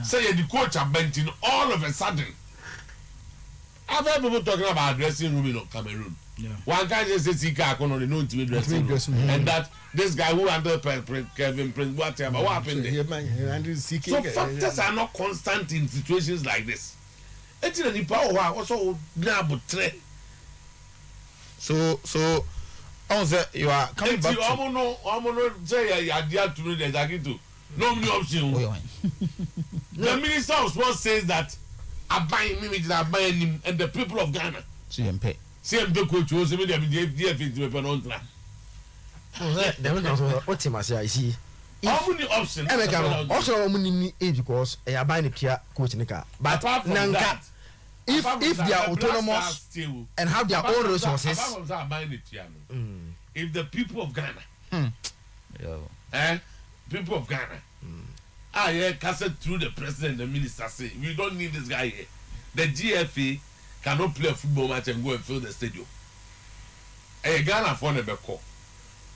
Say the coach are benching all of a sudden. I've heard people talking about dressing room in Cameroon. Yeah. One guy just says he can't know the dressing room. And that this guy who under Kevin Prince, whatever, what happened there? So factors are not constant in situations like this. Actually, the power also now but So you are coming back to Omono say ya dia to me exactly no many option. The Minister of Sports says that abayin him and the people of Ghana. CMP coach was me dem DF to be on tra. Dem no so what team as I see. How many options? Also omuni because e abayin the tia coach nika. But nanka if they are autonomous and have their own resources. If the people of Ghana, people of Ghana, casted through the president and the minister say, we don't need this guy here. The GFA cannot play a football match and go and fill the stadium. Ghana for never call.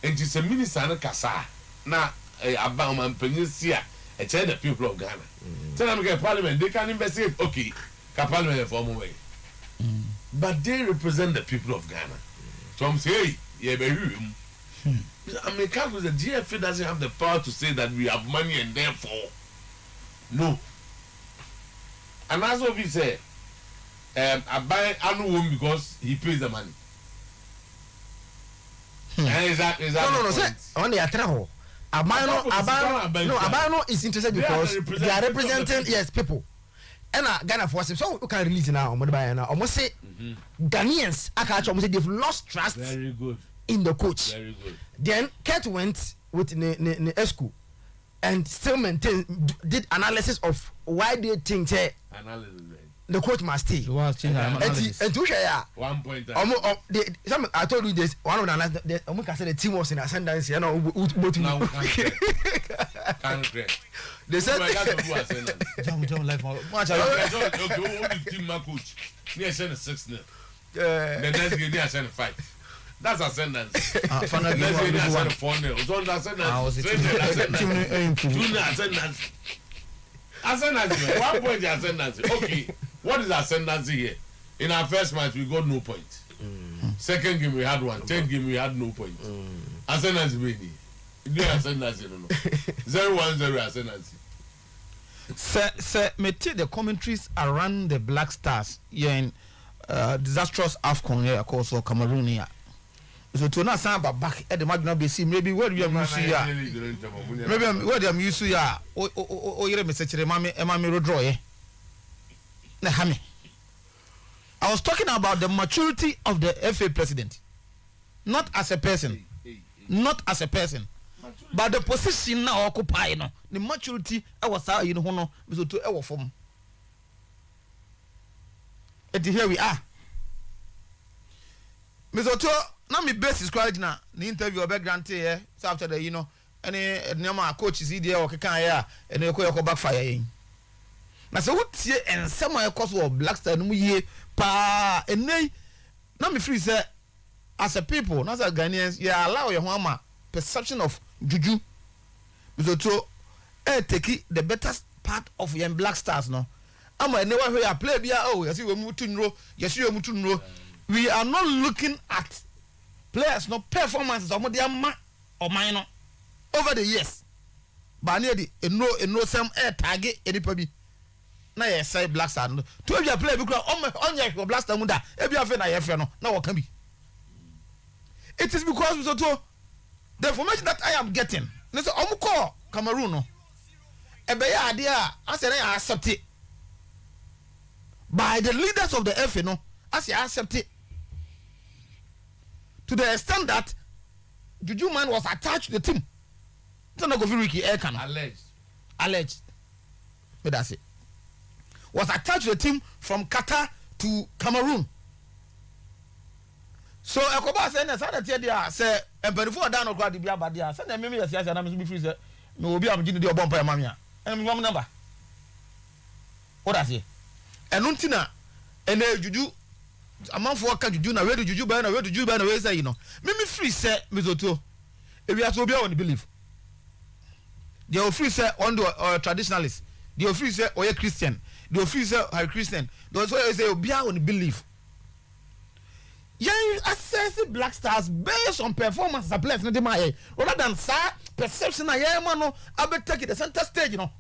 And it's a minister and a casa. Now, about man Peninsia, a tell the people of Ghana. Tell them get parliament, they can investigate. Okay, parliament form away. But they represent the people of Ghana. So I'm saying, yeah, baby. I mean, because the GFA doesn't have the power to say that we have money and therefore, no. And that's what we say. I buy annual one because he pays the money. Is that no, sir. On the Atraho. Abano is interested because they are representing people. And Ghana force him, so we can release now. Almost say Ghanaians, they've lost trust. Very good. In the coach. Very good. Then Kurt went with the ESCO and still did analysis of why they think the coach must stay. And to share 1 point. I told you this. One of the team was in ascendance. You know, they said John life. Team coach. Near 6 now. The next game near 5. That's ascendance. Let's say they ascend 4-0. Don't ascendance. Ascendance. 1 point ascendance. Okay. What is ascendance here? In our first match, we got no point. Second game, we had 1. Third game, we had no point. Ascendance, really. You ascendance, you don't know. 0-1-0 ascendance. Sir, me take the commentaries around the Black Stars in disastrous AFCON here, of course, or Cameroon here. So to not sound back at the Magna BC, maybe where we are used to, maybe where I'm used to, you're message, Mammy, and Mammy Rodroy. I was talking about the maturity of the FA president, not as a person, but the position now occupy, the maturity I was out, you know, to our form. And here we are. Mr. Otuo, now my best is quite now. The interview about Grante here, so after the any number coach is here or can here, and they go backfire. Now so what here and some of course of Black Star no ye pa and nay. Now me free say as a people, not as Ghanaians, you allow your mama perception of juju. Mr. Otuo, take the better part of your Black Stars no. I'm never hear play bia oh you see we move to nro you see we move to nro. We are not looking at players no performances of their ma or minor over the years. But near the no some air target any probably. Na ye say Black Star no. To be a player because on your Black Star munda e be afa na ye fe no na what can be. It is because so the information that I am getting. Na say omuko Cameroon no. E be ya ade a say na accept it by the leaders of the FA no as you accept it. To the extent that Juju man was attached to the team. It's not going to be alleged. But that's it. Was attached to the team from Qatar to Cameroon. So Ekoba said that dia say before down go the bia dia say na me yes na me be free say me obi am gini dey obon pa mamia. And me number. What that's it. Enuntina ene Juju amanfo ka Juju na we do Juju ba na we do Juju ba na we say you know me free say Mr. Otuo e we aso bia on believe they are free say on the traditionalists they are free say oye Christian they are free say are Christian they also say bia on believe you assess Black Stars based on performance as players no dey my rather than sir perception na yeah man no abet take the center stage you know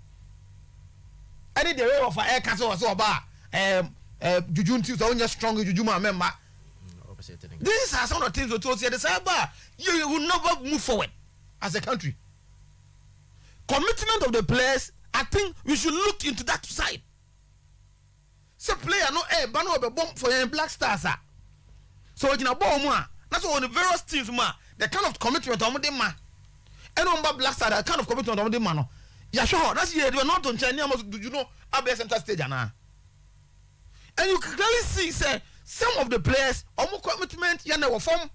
any the way of air castle so ba Juju nti so onye strong Juju ma member These are some of the things we told you. You will never move forward as a country. Commitment of the players, I think we should look into that side. Say player no bano be bomb for Black Stars. So you know bomb that's one of the various teams ma the kind of commitment on them ma. And on Black Stars the kind of commitment on them man. Yeah sure that's you are not on China you know ABS Center stage na. And you can clearly see say some of the players omo commitment ya na wo form.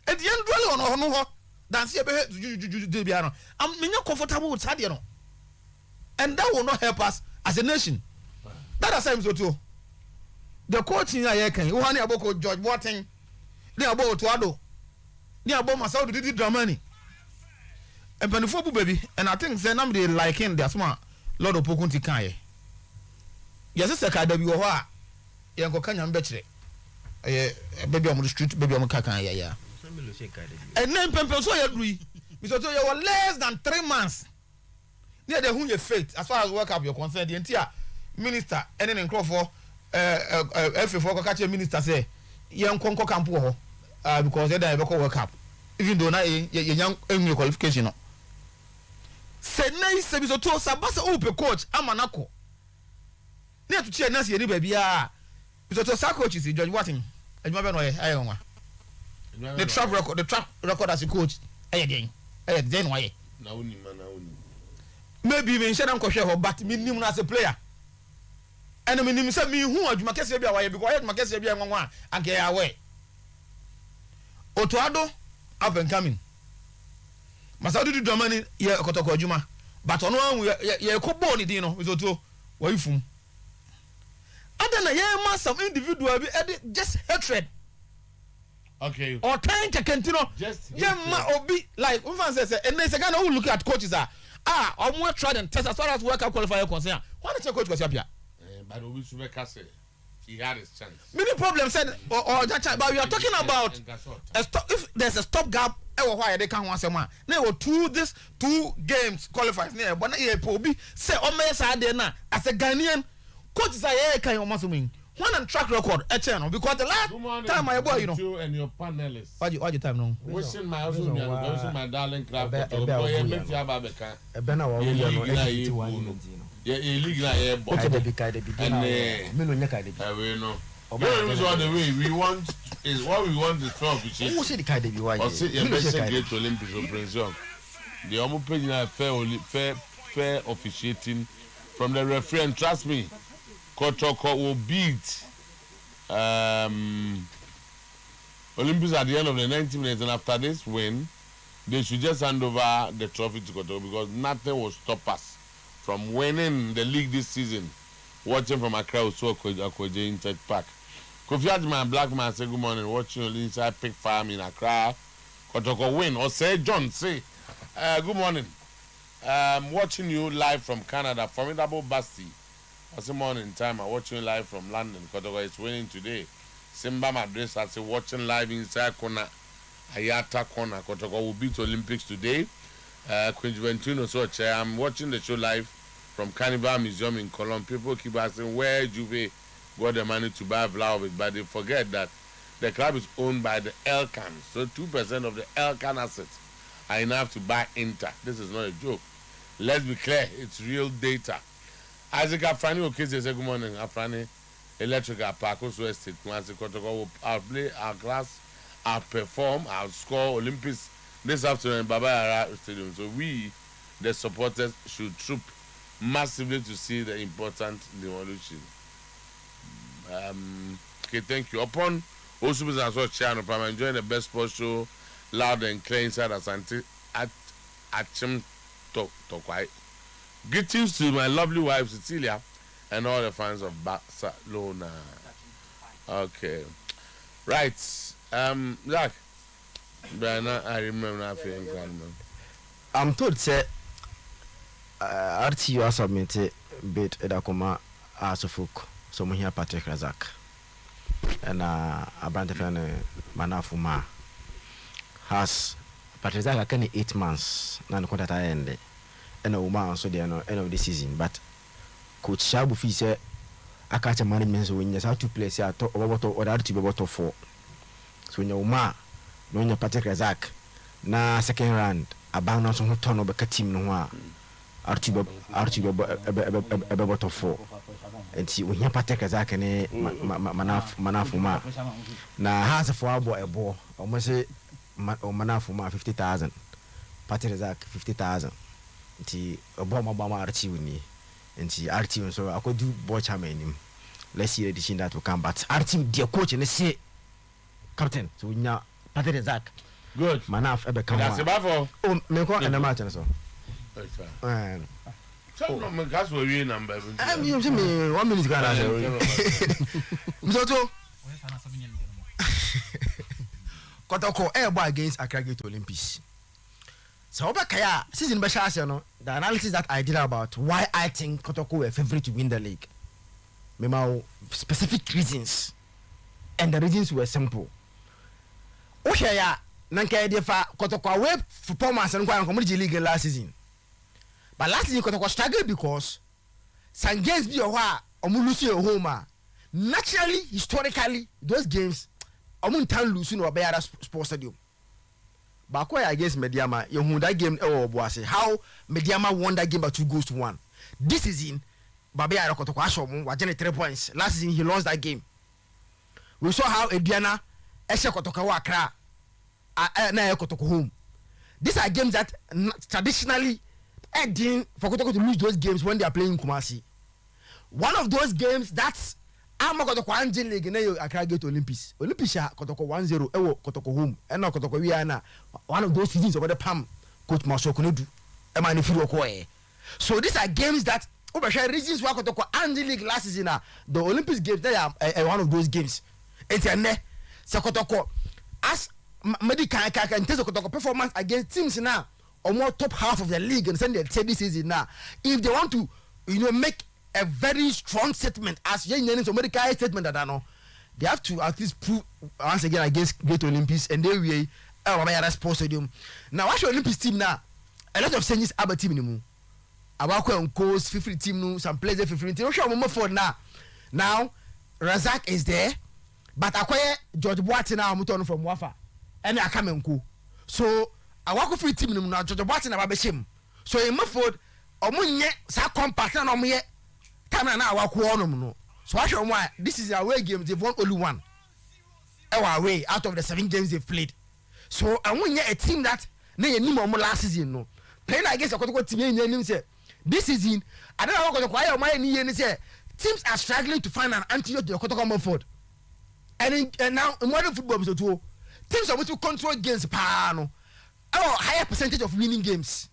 At the end really on dance you biano. I'm not comfortable with that, you know. And that will not help us as a nation. That is same so. The coach in here can you honey about George Boateng, they about Otuo Acheampong, they about Masao did Dramani. And Penifo baby, and I think they number like him, they're smart. Lord of Pokunti Kaye. Yes, it's a KW or Yanko Kanyam Betche. Baby on the street, baby on Kakan, yeah. And then Pempe so you agree. Mr. You were less than 3 months. Near the who you faith as far as work up your concern. The entire minister and then for F4 catch minister say young Conco Campo because they don't work up. Even though now young qualification. Said nice service to Sabasa Ope coach Amanako. Near to cheer Nancy baby. Mr. Sako is George Watting. And you know I the track record as a coach. Then why? Maybe even Shadam Kosher, but minimum as a player. And I mean, say me who are Macassia away because Macassia be one and get away. Otuo Acheampong up and coming. Masadu do money, yeah, Kotoko Juma. But on one, yeah, Koboni Dino with Otuo. Where you from? Other than yeah, some individual just hatred. Okay. Or trying to continue. Just yeah, obi like one says, and there's a guy who look at coaches or more tried and test as far as work out qualifier concern. Why not your coach was here? But we should make us say he had his chance. Many problems said or that, but we are talking about if there's a stop gap. Why they can't want someone? There were two games qualified. But Pobi say Omes there now as a Ghanaian coaches are here can almost win. One and track record a channel because the last time my boy, you know, you and your panelists. What your time now? Wishing my darling club. We want is what we want is fair officiating. Who said the KDB? Or say your best great Olympics or Brazil. The almost fair officiating from the referee, and trust me. Kotoko will beat Olympics at the end of the 90 minutes, and after this win, they should just hand over the trophy to Kotoko because nothing will stop us from winning the league this season. Watching from Accra, Otuo Acheampong in Tech Park. Kofi Adman, black man, say good morning. Watching inside Pig Farm in Accra, Kotoko win. Or say John, say good morning. Watching you live from Canada, formidable Basti. It's morning time. I'm watching live from London. Kotoko is winning today. Simba Madrid starts watching live inside Kona. Ayata Kona. Kotoko will beat Olympics today. Queen Juventino so chair. I'm watching the show live from Carnival Museum in Cologne. People keep asking where Juve got the money to buy Vlahovic, but they forget that the club is owned by the Elkan. So 2% of the Elkan assets are enough to buy Inter. This is not a joke. Let's be clear. It's real data. Isaac Afrani Okeze say good morning. Afrani Electrical Park also estate. Once Kotoko will play our class, our perform, our score Olympics this afternoon in Baba Yara Stadium. So we, the supporters, should troop massively to see the important demolition. Okay, thank you. Upon also business as channel, I'm enjoying the best sports show, loud and clear inside Asante Acheampong. Greetings to my lovely wife Cecilia and all the fans of Barcelona. Okay, right. Zach, I remember not feeling grand. I'm told say RTU has submitted bid edakoma as a folk. So we hear Patrick Razak and a brand of Manafuma has Patrick Razak can 8 months. Nan contract end. And a woman so they are end of the season, but Coach Shabufi said catch a management so when you have 2 players here to or that to be about 4 so when you ma no your Patrick Razak na second round about so turn over team no wa Archie about 4 and see when you Patrick Razak ne manafuma na has for a boy almost say manafuma 50,000 Patrick Razak 50,000 nti Obama Archie wini nti Archie so I could do boy chairman. Let's see the decision that will come. But Archie dear coach and say captain so nya Patrick Razak good manaf ebe come that's about for me ko and match so so no me gas we win number you see me 1 minute can answer Mzoto Kotoko airboy against Accra Great Olympics. So Obakaya season be share no the analysis that I did about why I think Kotoko were favorite to win the league. Memao specific reasons and the reasons were simple. Oshaya nanka defa Kotoko away performance and kwa Community League last season. But last season Kotoko struggled because some games be owa omulusi e home. Naturally, historically, those games omuntan lose no Bayara Sports Stadium. But against Mediama, you won that game Boase. How Mediama won that game by 2-1. This season, Babea Kotoko Ashom was 3 points. Last season he lost that game. We saw how Ediana Esha Kotoko Accra na Kotoko home. These are games that traditionally for Kotoko to lose those games when they are playing in Kumasi. One of those games that's I'm going to go to League na Accra Great Olympics. Olympics Kotoko 1-0 ewo Kotoko home. And now Kotoko we are na one of those seasons over the Pam coach Marshall Kunudu. Emani Firokoe. So these are games that over reasons why Kotoko and League last season the Olympics games they are one of those games. It's a ne so Kotoko as medical in terms of Kotoko performance against teams now or more top half of the league and send the this season now. If they want to make a very strong statement as so medical statement that I know they have to at least prove once again against Great Olympics and they will Bayara Sports Stadium. Now what's your Olympics team now? A lot of changes about team anymore. About on course 50 team no some players 50 team. Sure more for now. Now Razak is there, but acquire George Boateng now muton from Wafa and I come and go. So I walk free team no now George Boateng na babeshim. So in Maford omunye sa compact na omunye time na walk no. So I show why this is away game they've won only one. Away out of the 7 games they've played. So I want a team that na ye nim last season no. Playing against a Kotoko team ye nim say this season I don't know what Kotoko my ni ye say teams are struggling to find an antidote to Kotoko Mumford. And now in modern football so too teams are able to control games pa no. Higher percentage of winning games.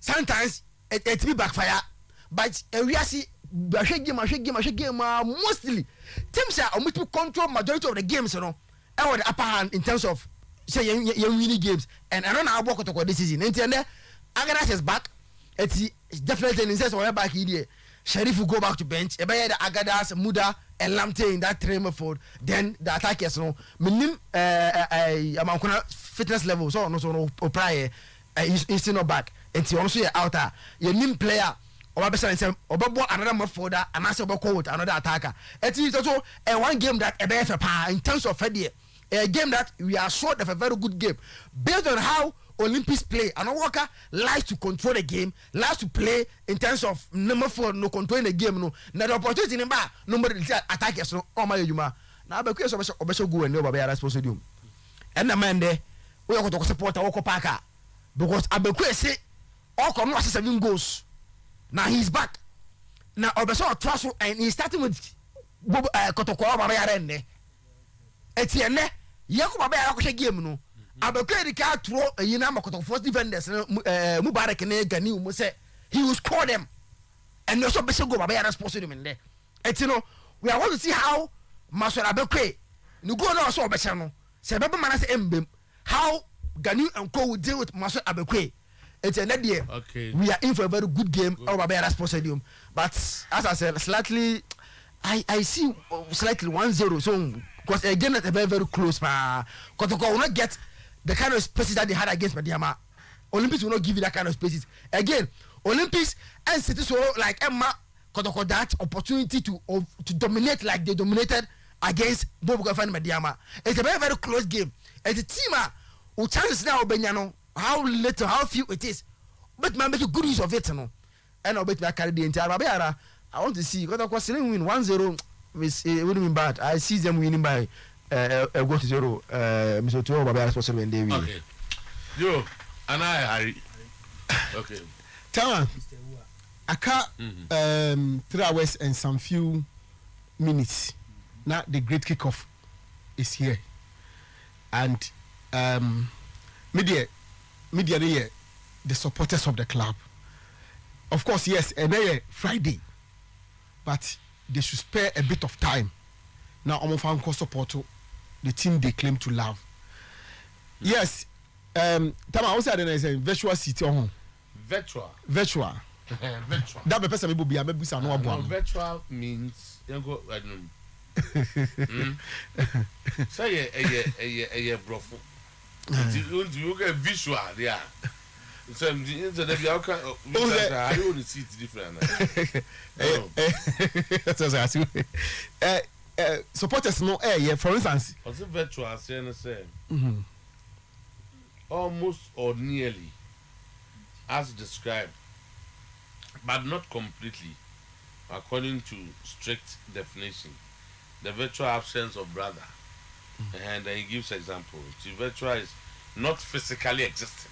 Sometimes it be backfire but we are see game mostly teams are able to control majority of the games you know. The upper hand in terms of say you winning games and I don't know how Kotoko this season. And then Agadas is back. It's definitely in sense we're back here. Sheriff will go back to bench. Ebaya the Agadas, Muda, and Lamte in that trim forward. Then the attackers no minim amount fitness level so no prior he's still not back. And he also outer your nim player or another more forwarder and also with another attacker. It is also a one game that a in terms of a game that we are short of a very good game based on how Olympics play. And Walker likes to control the game, likes to play in terms of number 4, no controlling the game. No, now the opportunity in the number attackers. No, oh my Yuma. Now, but because of go and no Babaya supposed to do. And the man there, we are going to support Oko Parker because Abekwe say all come 7 goals. Now he's back. Now Obeso trust and he's starting with Kotoko Babaya Rende. Etienne, Yaku Babaya Oko game no. Abekwe the car throw a Yinama Kotoko first defenders Mubarak and Gani Muse. He will score them. And also Beso go Babaya supposed to do in there. Etino, we are going to see how Master Abekwe no go no so Besano. Sebaba Manas Mbim. How Gani and Co will deal with Master Abekwe. It's an idea. Okay. We are in for a very good game over Babaya Sports Stadium. But as I said, slightly I see slightly 1-0. So because again at a very, very close Kotoko will not get the kind of spaces that they had against Mediama. Olympics will not give you that kind of spaces. Again, Olympics and City so like Emma that opportunity to dominate like they dominated against Bobo Gafan Mediama. It's a very, very close game. As a team, who chances now, Benyano, how little, how few it is. But man, make a good use of it, no. And I'll bet I carry the entire Babiara. I want to see, because of course, win 1-0. It wouldn't be bad. I see them winning by go to 0. Mr. Otuo Babiara supposed to win. Okay. Yo, and I Harry. Okay. Tama. Aka 3 hours and some few minutes. Now the great kickoff is here, and media here, the supporters of the club. Of course, yes, and then Friday, but they should spare a bit of time. Now, I'm going support the team they claim to love. Yes, Tama, I say that virtual city on virtual. Virtual. That be person be a no virtual means you go I don't say a brofo. You get visual there. So the be okay. I don't see it different. Supporters no for instance. Also virtual say almost or nearly as described, but not completely, according to strict definition. The virtual absence of brother, and then he gives example. The virtual is not physically existing.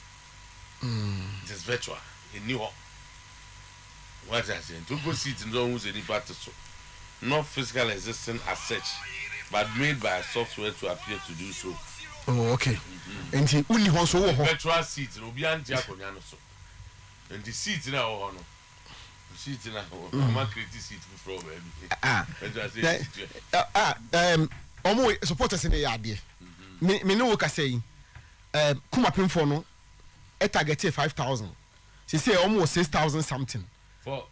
It is virtual. In New York, what I say, to go sit in the who's any part so, not physical existing as such, but made by a software to appear to do so. Oh, okay. And he only wants to virtual seat. No be anti-aconiano so. And the seat now, no. The seat now, I'm creating seat for baby. Almost supporters in the yard. Me no work say. Kuma pin no. A target 5,000. She say almost 6,000 something. For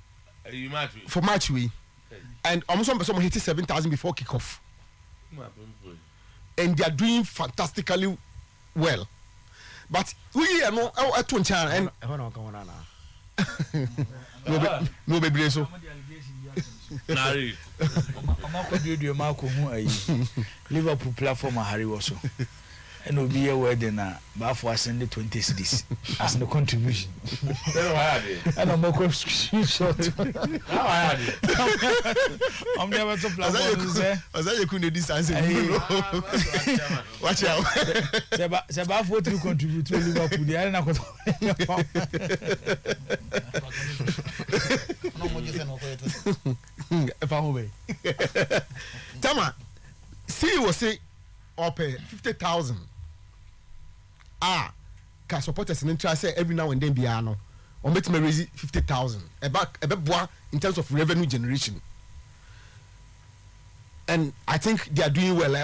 you match. For match we. And almost some person hit 7,000 before kickoff. And they are doing fantastically well. But we are no at one channel and no baby so. Liverpool platform Harry also. And will be a wedding for send the 20 cities as the contribution. And I'm more short. I'm never to plan. As I couldn't distance. Watch out. Sabah for to contribute to Liverpool. The other Tama, see you say up 50,000. Can supporters and interest say every now and then biano or make me raise 50,000 about in terms of revenue generation. And I think they are doing well.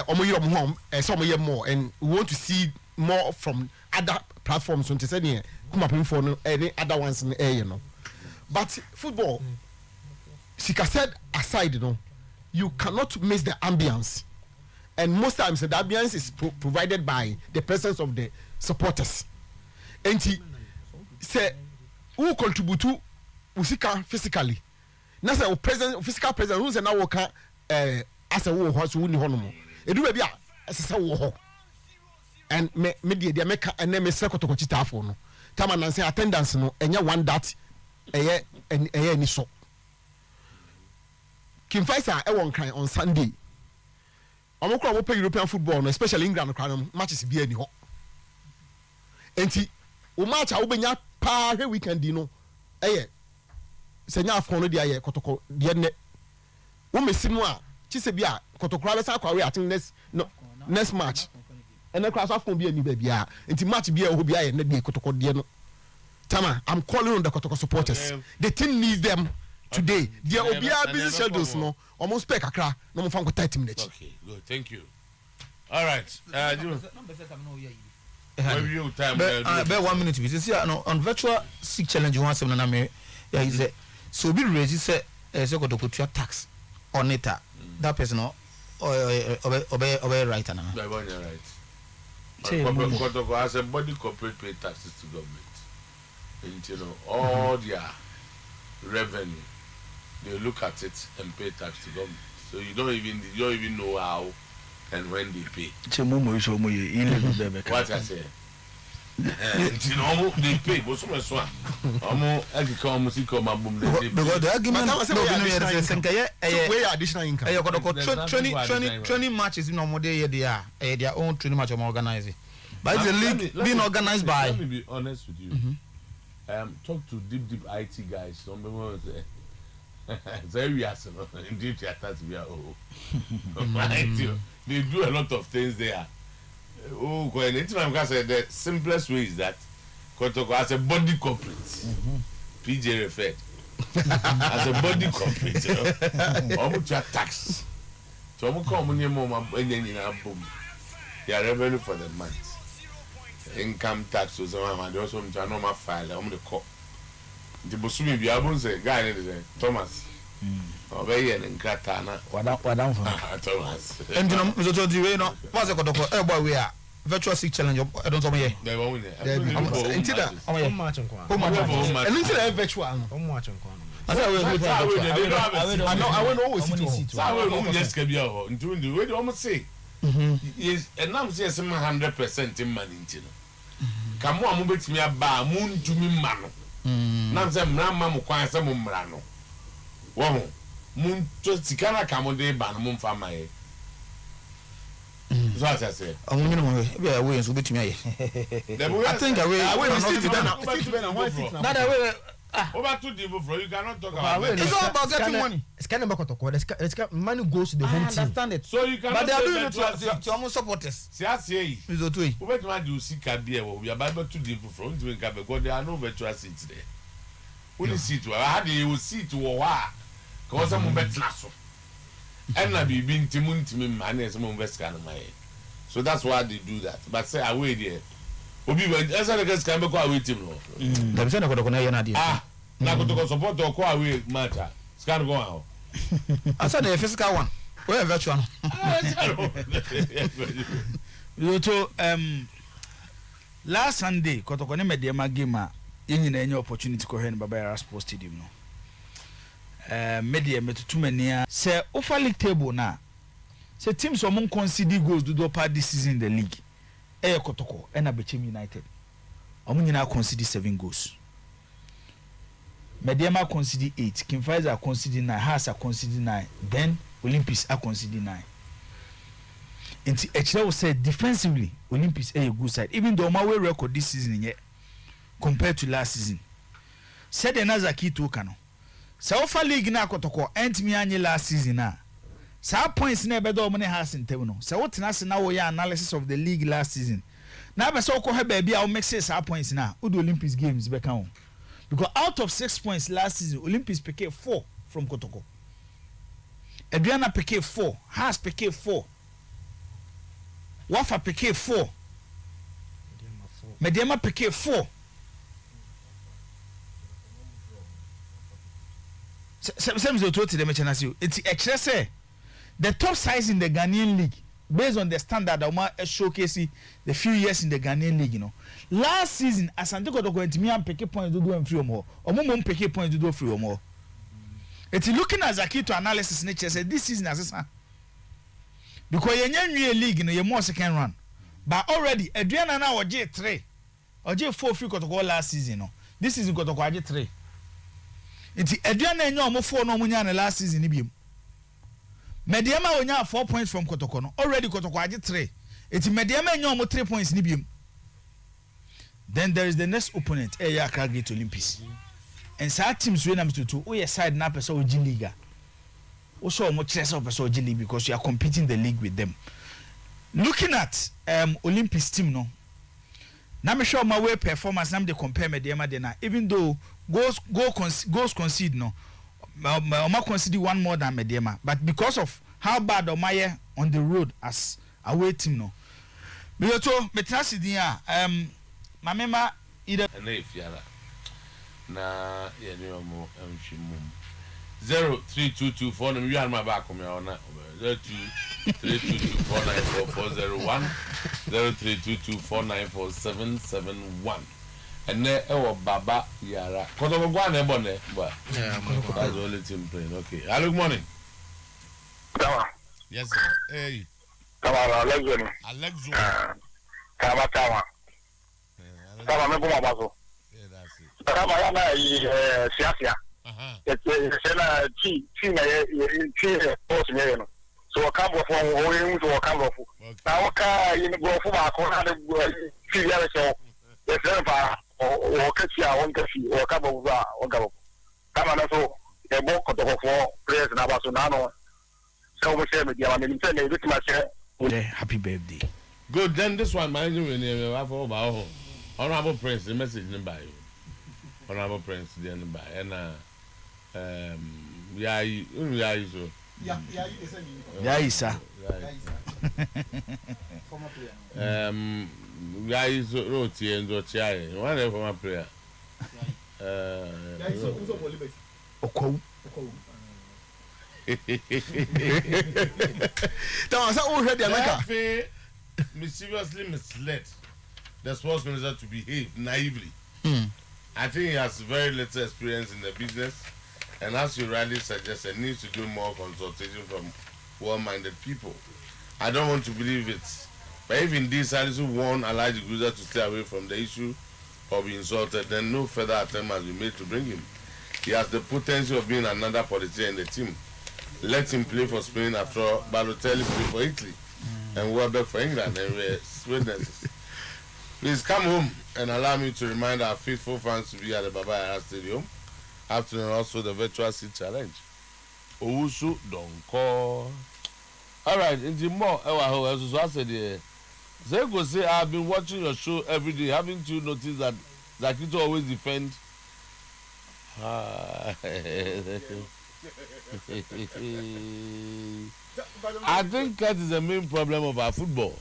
Some year more, and we want to see more from other platforms. When they say come up for any other ones in the air, you know. But football, Sika said aside, you know, you cannot miss the ambience. And most times the ambience is provided by the presence of the supporters. And he say who contribute to Usika physically. Now say physical presence who say now work as a war horse who honomo. E do be as a war. And me dey make and me say kotoko chita afo no. Time and say attendance no enya one that eye ni so. Kim Faisal e won kan on Sunday. Omokro wo play European football no especially England no matches bi ani ho. Enti o match a wo benya pa he weekend no senya afon no dia ye kotoko de ne wo mesi no a chise bia kotokura be sa kwawe atin next match and the class afon bi ani ba bia enti match bia ho bia ye ne de kotoko de no Tama, I'm calling on the kotoko supporters. The team needs them today. They are obia busy schedules no almost spec akra no mo fan ko 30 minutes. Okay, good. Thank you. All right. About 1 minute. See, on virtual sick challenge, you want some name. Yeah, he said. So be raised. He said, "So go to put your tax on it. That person, obey right now." Right. As a body corporate pay taxes to government, and you know all their revenue they look at it and pay tax to government. So you don't even know how and when they pay. What I say? They pay, but so much one. Because the argument additional income. 20 matches in Omode, their own training match organizing. But it's a league being organized by. Let me be honest with you. Talk to deep IT guys. Some people say, very indeed, they do a lot of things there. Oh, the simplest way is that as a body corporate, PJ referred as a body corporate, almost your tax. So I'm coming here, your revenue for the month. Income tax was on my also normal file. I'm the cop. The Bosumi be able to say, guy, Thomas. Obey and Katana. What Thomas. And you know, what's a boy we are virtual sick challenge. I don't know. They won't. Virtual. I will always see. I will just give you doing the way you almost say. Is and I'm saying 100% in money. Come on, move me a bar, moon to me, man. Now, some mamma requires some umbrano. Wow, moon to Sikana come on day, Banamum for my. So as I say, I'm going to be away to me. I think I will sit down. Over to the you cannot talk about it. It's all about getting money. It's kind of money goes to the home team. I understand it. So you cannot. But they are doing it to almost supporters. See, I say, Mr. Otuo. who bet man you see Kabia? We are Bible to the front to Kabe. God, there are no virtual seats there. Only seat. I had you see to a cause I'm bet naso. And I be being Timun Timin man as some invest kind of my head. So that's why they do that. But say I wait there. Obi when as I guess can be quite with him. The person got to now go to support or quite away matter. Scan go out. I said the physical one. Where virtual? Last Sunday, Kotokone Mediama game in any opportunity to hear Baba Sports Stadium. No. Media met too many. Say, Ofa League table now. Say, teams among concede goals do part this season in the league. Kotoko, and Abechem United. Omunina concede 7 goals. Mediama concede 8. Kimfaiza concede 9. Hasa concede 9. Then Olympics are concede 9. And Echela said defensively, Olympics a good side. Even though my way record this season yet compared to last season. Said another key to Kano. Saofa League na Kotoko ent me anye last season na. Sa points na bedo money has in table no. Sa what na se na wo ya analysis of the league last season. Na be so ko he baby a wo make say sa points na Udo Olympics games be kan. Because out of 6 points last season, Olympics picked 4 from Kotoko. Adriana picked 4. Haas picked 4. Wafa picked 4. Mediama picked 4. Some of the it's the top size in the Ghanaian league, based on the standard of showcasing the few years in the Ghanaian league, you know. Last season, Asante Kotoko and Timian pick points to do and free or more, or Mum pick points to do free or more. It's looking as a key to analysis nature said this season as a because you're league, you know, you're more second run. But already, Adriana now or J3 or J4 free Kotoko last season, no. This season Kotoko J3. It's Adriana and your more 4 no money last season. Mediama onya 4 points from Kotoko no. Already Kotoko aje 3. It's Mediama and your 3 points nibium. Then there is the next opponent, Accra Great Olympics. And some teams when I'm to we side na person G League. Also much less of person G League because you are competing the league with them. Looking at Olympics team no. Now me show my way performance now they compare Mediama then even though goals concede no. Oma concede 1 more than Mediama, but because of how bad Omaye on the road as away team no. Biyoto metrasi dia mamema ida na ifiala na yeni omo mfimum 03224 no wi anma ba kom ya ona 02322494401 03224947771 and then Baba Yara. Kotogwa ne bone, but that's the only team playing. Okay. Hello, good morning. Yes, sir. Hey. Alexo. Kama. Kama me buma baso. Yeah, that's it. Kama yana siasia. It's na chi na chi post me no. So I come from owing to a camera. Now, okay, in the go for my corner, see the other show. The Senator or Katia, one Kashi, or Cabo, or Cabo. Come on, so a book of the 4 players in Abasonano. So we say, I mean, this much. Happy birthday. Good, then this one, my name is Honorable Prince, the message by you. Honorable Prince, the end by, and yeah, so. Yaisa. Guys, roti and Dochai. One of my prayer. Oko. Mysteriously misled the sports minister to behave naively. I think he has very little experience in the business. And as you rightly suggested, needs to do more consultation from well-minded people. I don't want to believe it. But if indeed Salisu warned Alhaji Guza to stay away from the issue or be insulted, then no further attempt has been made to bring him. He has the potential of being another politician in the team. Let him play for Spain after all. Balotelli play for Italy. And Welbeck for England. And we're witnesses. Please come home and allow me to remind our faithful fans to be at the Baba Yara Stadium. Afternoon also the virtual seat challenge. Owusu don't call. All right, in the more as I said here, Zego say I've been watching your show every day. Haven't you noticed that Zakito always defend? I think that is the main problem of our football.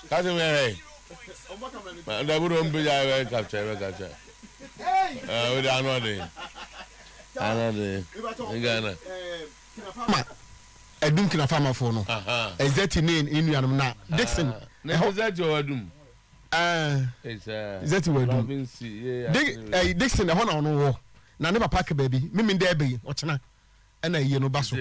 Catch him here. The wouldn't be capture. We don't know the. Ghana. Edum kina farmer for no. Exactly name in Yanam Dixon. Is that your doom? Is that your doom? Dixon, the honor no war. Na never pack a baby. Mimi Debbie, what's na? And a yeno basso.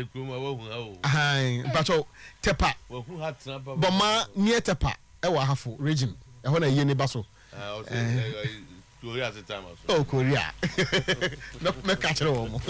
Bacho Tepa. Boma near Tepa, Ewa Hafu region. I want a yene basso. Korea at the time. Oh, Korea. No, catch it all.